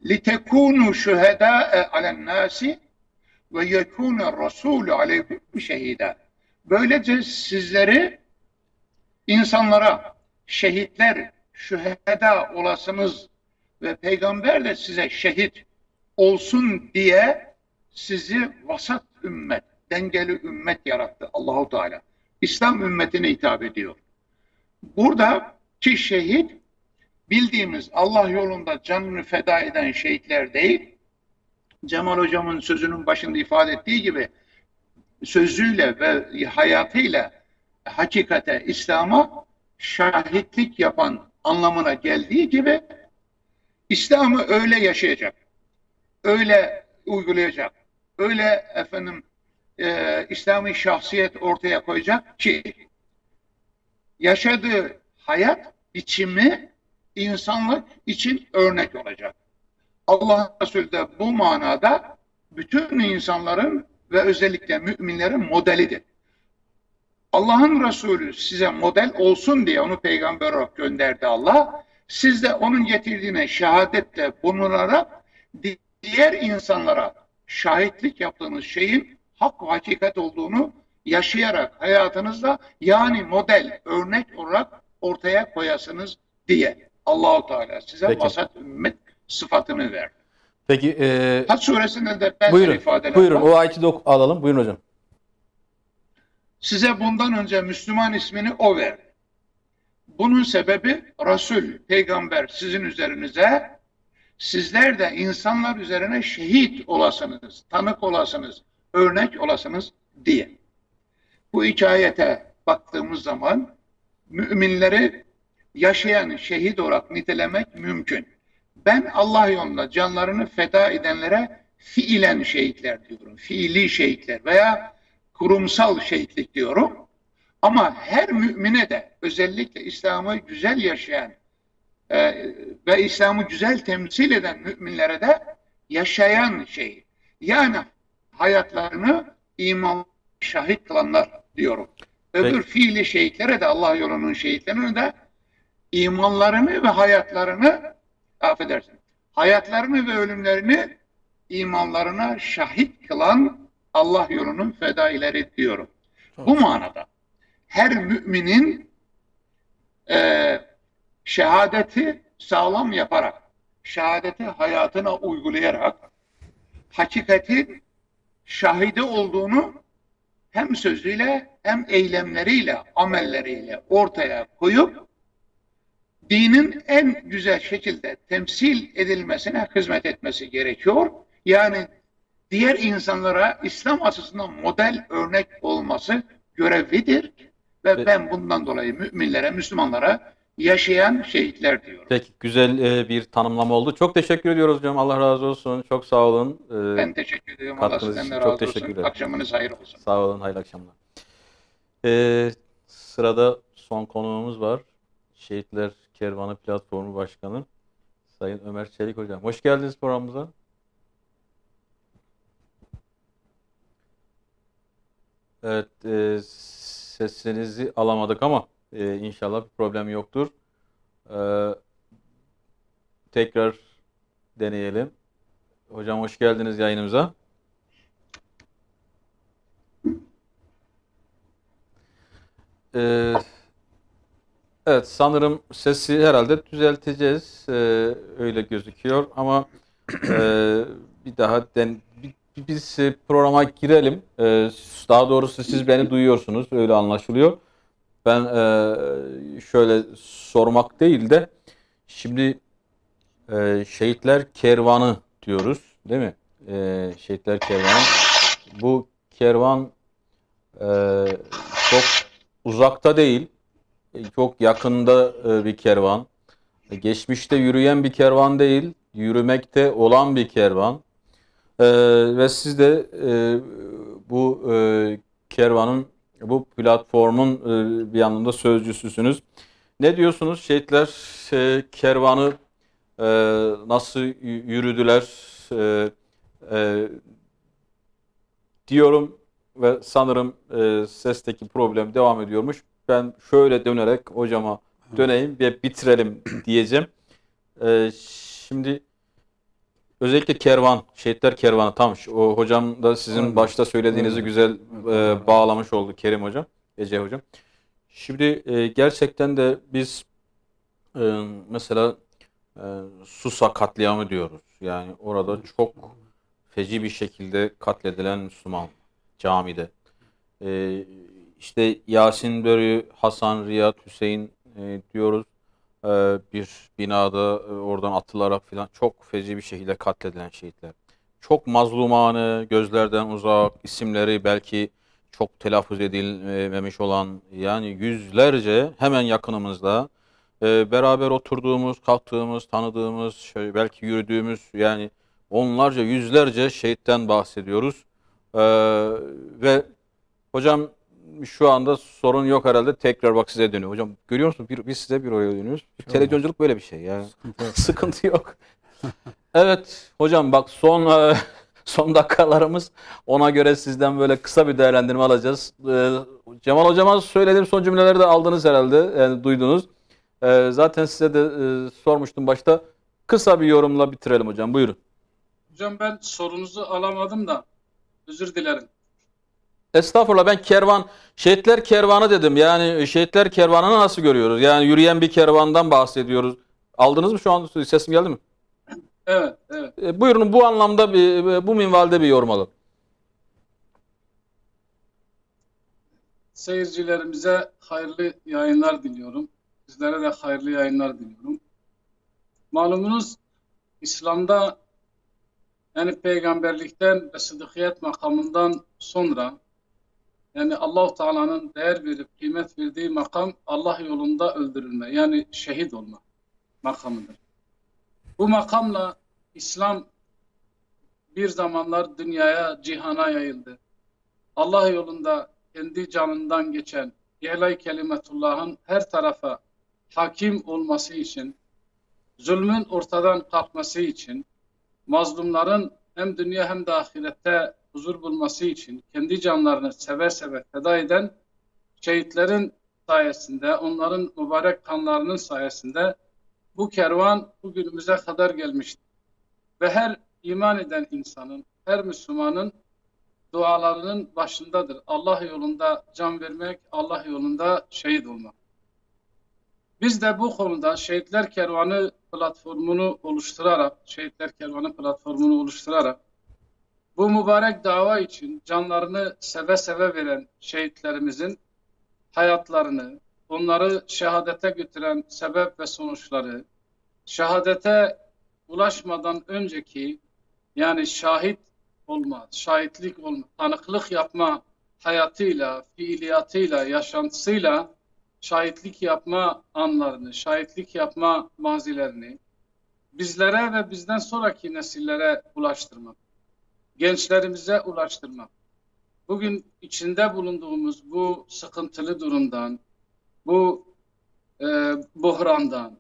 litekûnû şühedâe alennâsi ve yekûne rasûlü aleykum şehîdâ. Böylece sizleri insanlara şehitler, şühedâ olasınız ve peygamber de size şehit olsun diye sizi vasat ümmet, dengeli ümmet yarattı Allahu Teala. İslam ümmetine hitap ediyor. Buradaki şehit bildiğimiz Allah yolunda canını feda eden şehitler değil, Cemal Hocam'ın sözünün başında ifade ettiği gibi sözüyle ve hayatıyla hakikate, İslam'a şahitlik yapan anlamına geldiği gibi İslam'ı öyle yaşayacak, öyle uygulayacak, öyle İslami şahsiyet ortaya koyacak ki yaşadığı hayat biçimi insanlık için örnek olacak. Allah Resulü de bu manada bütün insanların ve özellikle müminlerin modelidir. Allah'ın Resulü size model olsun diye onu peygamber olarak gönderdi Allah. Siz de onun getirdiğine şehadetle bulunarak diğer insanlara şahitlik yaptığınız şeyin hak ve hakikat olduğunu yaşayarak hayatınızda yani model, örnek olarak ortaya koyasınız diye Allah-u Teala size vasat ümmet sıfatını verdi. Peki. Hac suresinde de benzer ifadeler buyurun, var. o ayeti de alalım. Buyurun hocam. Size bundan önce Müslüman ismini o verdi. Bunun sebebi Resul, peygamber sizin üzerinize, sizler de insanlar üzerine şehit olasınız, tanık olasınız, örnek olasınız diye. Bu iki ayete baktığımız zaman müminleri yaşayan şehit olarak nitelemek mümkün. Ben Allah yolunda canlarını feda edenlere fiilen şehitler diyorum. Fiili şehitler veya kurumsal şehitlik diyorum. Ama her mümine de özellikle İslam'ı güzel yaşayan ve İslam'ı güzel temsil eden müminlere de yaşayan şehit. Yani hayatlarını iman şahit kılanlar diyorum. Öbür fiili şehitlere de Allah yolunun şehitlerine de imanlarını ve hayatlarını hayatlarını ve ölümlerini imanlarına şahit kılan Allah yolunun fedaileri diyorum. Bu manada her müminin şehadeti sağlam yaparak, şehadeti hayatına uygulayarak hakikatin şahidi olduğunu hem sözüyle hem eylemleriyle, amelleriyle ortaya koyup dinin en güzel şekilde temsil edilmesine hizmet etmesi gerekiyor. Yani diğer insanlara İslam açısından model örnek olması görevlidir ve ben bundan dolayı müminlere, Müslümanlara yaşayan şehitler diyorum. Peki, güzel bir tanımlama oldu. Çok teşekkür ediyoruz hocam. Allah razı olsun. Çok sağ olun. Ben teşekkür ediyorum. Allah sizden de razı olsun. Akşamınız hayır olsun. Sağ olun. Hayırlı akşamlar. Sırada son konuğumuz var. Şehitler Kervanı Platformu Başkanı Sayın Ömer Çelik hocam. Hoş geldiniz programımıza. Evet, sesinizi alamadık ama inşallah bir problem yoktur. Tekrar deneyelim. Hocam hoş geldiniz yayınımıza. Evet, sanırım sesi herhalde düzelteceğiz. Öyle gözüküyor ama bir daha biz programa girelim. Daha doğrusu siz beni duyuyorsunuz. Öyle anlaşılıyor. Ben şöyle sormak değil de şimdi Şehitler Kervanı diyoruz. Değil mi? Şehitler Kervanı. Bu kervan çok uzakta değil. çok yakında bir kervan. Geçmişte yürüyen bir kervan değil, yürümekte olan bir kervan. Ve siz de bu kervanın, bu platformun bir anlamda sözcüsüsünüz. Ne diyorsunuz? Şehitler kervanı nasıl yürüdüler diyorum ve sanırım sesteki problem devam ediyormuş. Ben şöyle dönerek hocama döneyim ve bitirelim diyeceğim. Şimdi özellikle kervan, şehitler kervanı tam o hocam da sizin başta söylediğinizi güzel bağlamış oldu Kerim hocam, Ece hocam. Şimdi gerçekten de biz mesela Susa katliamı diyoruz. Yani orada çok feci bir şekilde katledilen Müslüman camide. İşte Yasin Börü, Hasan, Riyad, Hüseyin diyoruz. Bir binada oradan atılarak filan çok feci bir şekilde katledilen şehitler. Çok mazlumane, gözlerden uzak, isimleri belki çok telaffuz edilmemiş olan, yani yüzlerce hemen yakınımızda beraber oturduğumuz, kalktığımız, tanıdığımız, belki yürüdüğümüz, yani onlarca, yüzlerce şehitten bahsediyoruz. Ve hocam şu anda sorun yok herhalde. Tekrar bak size dönüyor. Hocam görüyor musun? Biz size bir oraya dönüyoruz. Televizyonculuk böyle bir şey yani. Sıkıntı yok. Evet hocam bak son dakikalarımız, ona göre sizden böyle kısa bir değerlendirme alacağız. Cemal hocama söylediğim son cümleleri de aldınız herhalde. Yani duydunuz. Zaten size de sormuştum başta. Kısa bir yorumla bitirelim hocam. Buyurun. Hocam ben sorunuzu alamadım da özür dilerim. Estağfurullah, ben şehitler kervanı dedim. Yani şehitler kervanını nasıl görüyoruz? Yani yürüyen bir kervandan bahsediyoruz. Aldınız mı şu an? Sesim geldi mi? Evet, evet. Buyurun bu anlamda bu minvalde bir yorum alın. Seyircilerimize hayırlı yayınlar diliyorum. Sizlere de hayırlı yayınlar diliyorum. Malumunuz İslam'da yani peygamberlikten ve sıddıkiyet makamından sonra yani Allah-u Teala'nın değer verip kıymet verdiği makam Allah yolunda öldürülme, yani şehit olma makamıdır. Bu makamla İslam bir zamanlar dünyaya, cihana yayıldı. Allah yolunda kendi canından geçen İhlâ-i Kelimetullah'ın her tarafa hakim olması için, zulmün ortadan kalkması için, mazlumların hem dünya hem de ahirette huzur bulması için kendi canlarını seve seve feda eden şehitlerin sayesinde, onların mübarek kanlarının sayesinde bu kervan bugünümüze kadar gelmiştir. Ve her iman eden insanın, her Müslümanın dualarının başındadır. Allah yolunda can vermek, Allah yolunda şehit olmak. Biz de bu konuda Şehitler Kervanı platformunu oluşturarak, bu mübarek dava için canlarını seve seve veren şehitlerimizin hayatlarını, onları şehadete götüren sebep ve sonuçları, şehadete ulaşmadan önceki yani şahitlik olma, tanıklık yapma hayatıyla, fiiliyatıyla, yaşantısıyla şahitlik yapma anlarını, şahitlik yapma mazilerini bizlere ve bizden sonraki nesillere ulaştırmak, gençlerimize ulaştırmak. Bugün içinde bulunduğumuz bu sıkıntılı durumdan, bu buhrandan,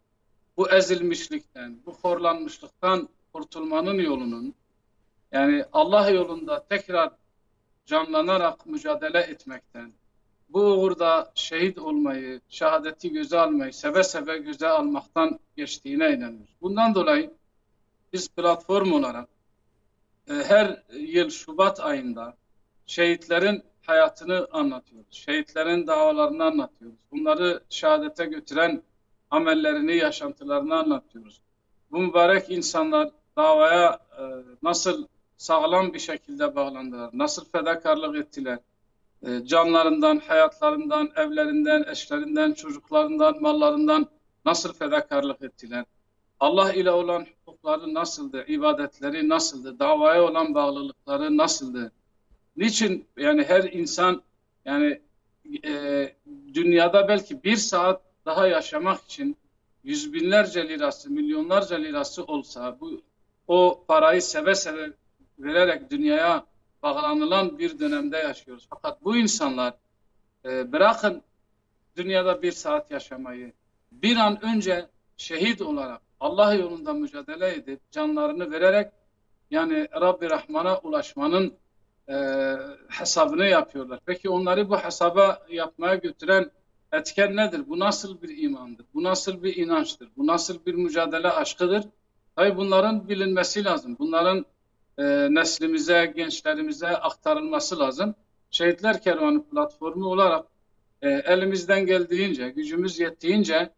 bu ezilmişlikten, bu horlanmışlıktan kurtulmanın yolunun, yani Allah yolunda tekrar canlanarak mücadele etmekten, bu uğurda şehit olmayı, şehadeti göze almayı, seve seve göze almaktan geçtiğine inanıyoruz. Bundan dolayı biz platform olarak her yıl Şubat ayında şehitlerin hayatını anlatıyoruz. Şehitlerin davalarını anlatıyoruz. Bunları şehadete götüren amellerini, yaşantılarını anlatıyoruz. Bu mübarek insanlar davaya nasıl sağlam bir şekilde bağlandılar, nasıl fedakarlık ettiler, canlarından, hayatlarından, evlerinden, eşlerinden, çocuklarından, mallarından nasıl fedakarlık ettiler, Allah ile olan hukukları nasıldı, ibadetleri nasıldı, davaya olan bağlılıkları nasıldı, niçin yani her insan yani dünyada belki bir saat daha yaşamak için yüz binlerce lirası, milyonlarca lirası olsa o parayı seve seve vererek dünyaya bağlanılan bir dönemde yaşıyoruz. Fakat bu insanlar bırakın dünyada bir saat yaşamayı, bir an önce şehit olarak Allah yolunda mücadele edip canlarını vererek yani Rabbi Rahman'a ulaşmanın hesabını yapıyorlar. Peki onları bu hesaba yapmaya götüren etken nedir? Bu nasıl bir imandır? Bu nasıl bir inançtır? Bu nasıl bir mücadele aşkıdır? Tabii bunların bilinmesi lazım. Bunların neslimize, gençlerimize aktarılması lazım. Şehitler Kervanı platformu olarak elimizden geldiğince, gücümüz yettiğince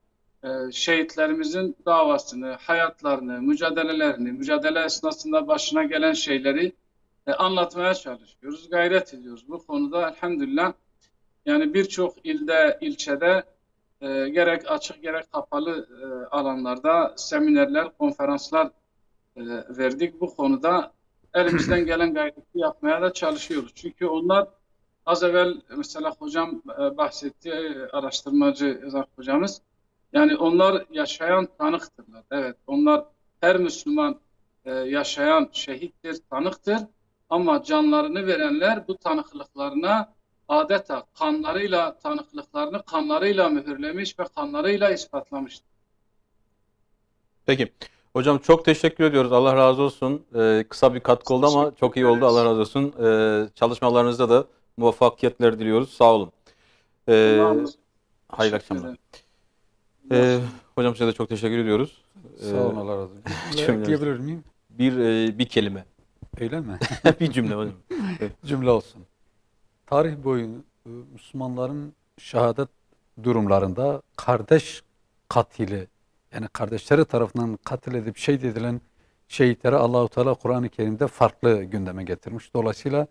şehitlerimizin davasını, hayatlarını, mücadelelerini, mücadele esnasında başına gelen şeyleri anlatmaya çalışıyoruz, gayret ediyoruz. Bu konuda elhamdülillah yani birçok ilde, ilçede gerek açık gerek kapalı alanlarda seminerler, konferanslar verdik. Bu konuda elimizden gelen gayreti yapmaya da çalışıyoruz. Çünkü onlar az evvel mesela hocam bahsetti, araştırmacı hocamız. Yani onlar yaşayan tanıktırlar. Evet, onlar her Müslüman yaşayan şehittir, tanıktır. Ama canlarını verenler bu tanıklıklarına adeta kanlarıyla tanıklıklarını kanlarıyla mühürlemiş ve kanlarıyla ispatlamıştır. Peki. Hocam çok teşekkür ediyoruz. Allah razı olsun. Kısa bir katkı oldu ama çok iyi oldu. Allah razı olsun. Çalışmalarınızda da muvaffakiyetler diliyoruz. Sağ olun. Hayırlı akşamlar. Hocam size de çok teşekkür ediyoruz. Sağ olun, Allah razı olsun. Ekleyebilir miyim? Bir kelime. Öyle mi? Bir cümle hocam. Cümle olsun. Tarih boyu Müslümanların şehadet durumlarında kardeş katili, yani kardeşleri tarafından katil edip şehit edilen şehitleri Allah-u Teala Kur'an-ı Kerim'de farklı gündeme getirmiş. Dolayısıyla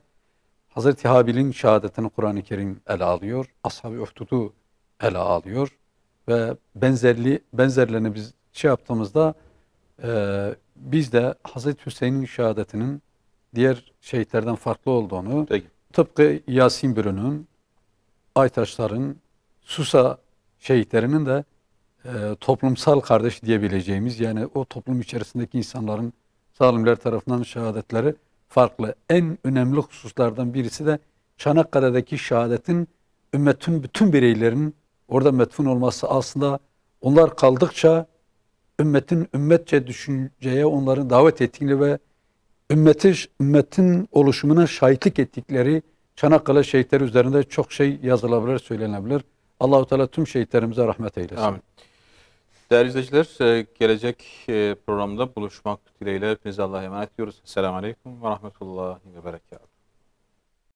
Hazreti Habil'in şehadetini Kur'an-ı Kerim ele alıyor. Ashab-ı Uhdud'u ele alıyor. Ve benzerlerini biz yaptığımızda biz de Hazreti Hüseyin'in şehadetinin diğer şehitlerden farklı olduğunu, Peki. tıpkı Yasin Bürü'nün, Aytaşların, Susa şehitlerinin de toplumsal kardeş diyebileceğimiz, yani o toplum içerisindeki insanların zalimler tarafından şehadetleri farklı. En önemli hususlardan birisi de Çanakkale'deki şehadetin ümmetin bütün bireylerinin orada metfun olması, aslında onlar kaldıkça ümmetin ümmetçe düşünceye onların davet ettiğini ve ümmetin oluşumuna şahitlik ettikleri Çanakkale şehitleri üzerinde çok şey yazılabilir, söylenebilir. Allah-u Teala tüm şehitlerimize rahmet eylesin. Amin. Değerli izleyiciler, gelecek programda buluşmak dileğiyle hepinize Allah'a emanet ediyoruz. Selamun Aleyküm ve Rahmetullahi ve Berekatuhu.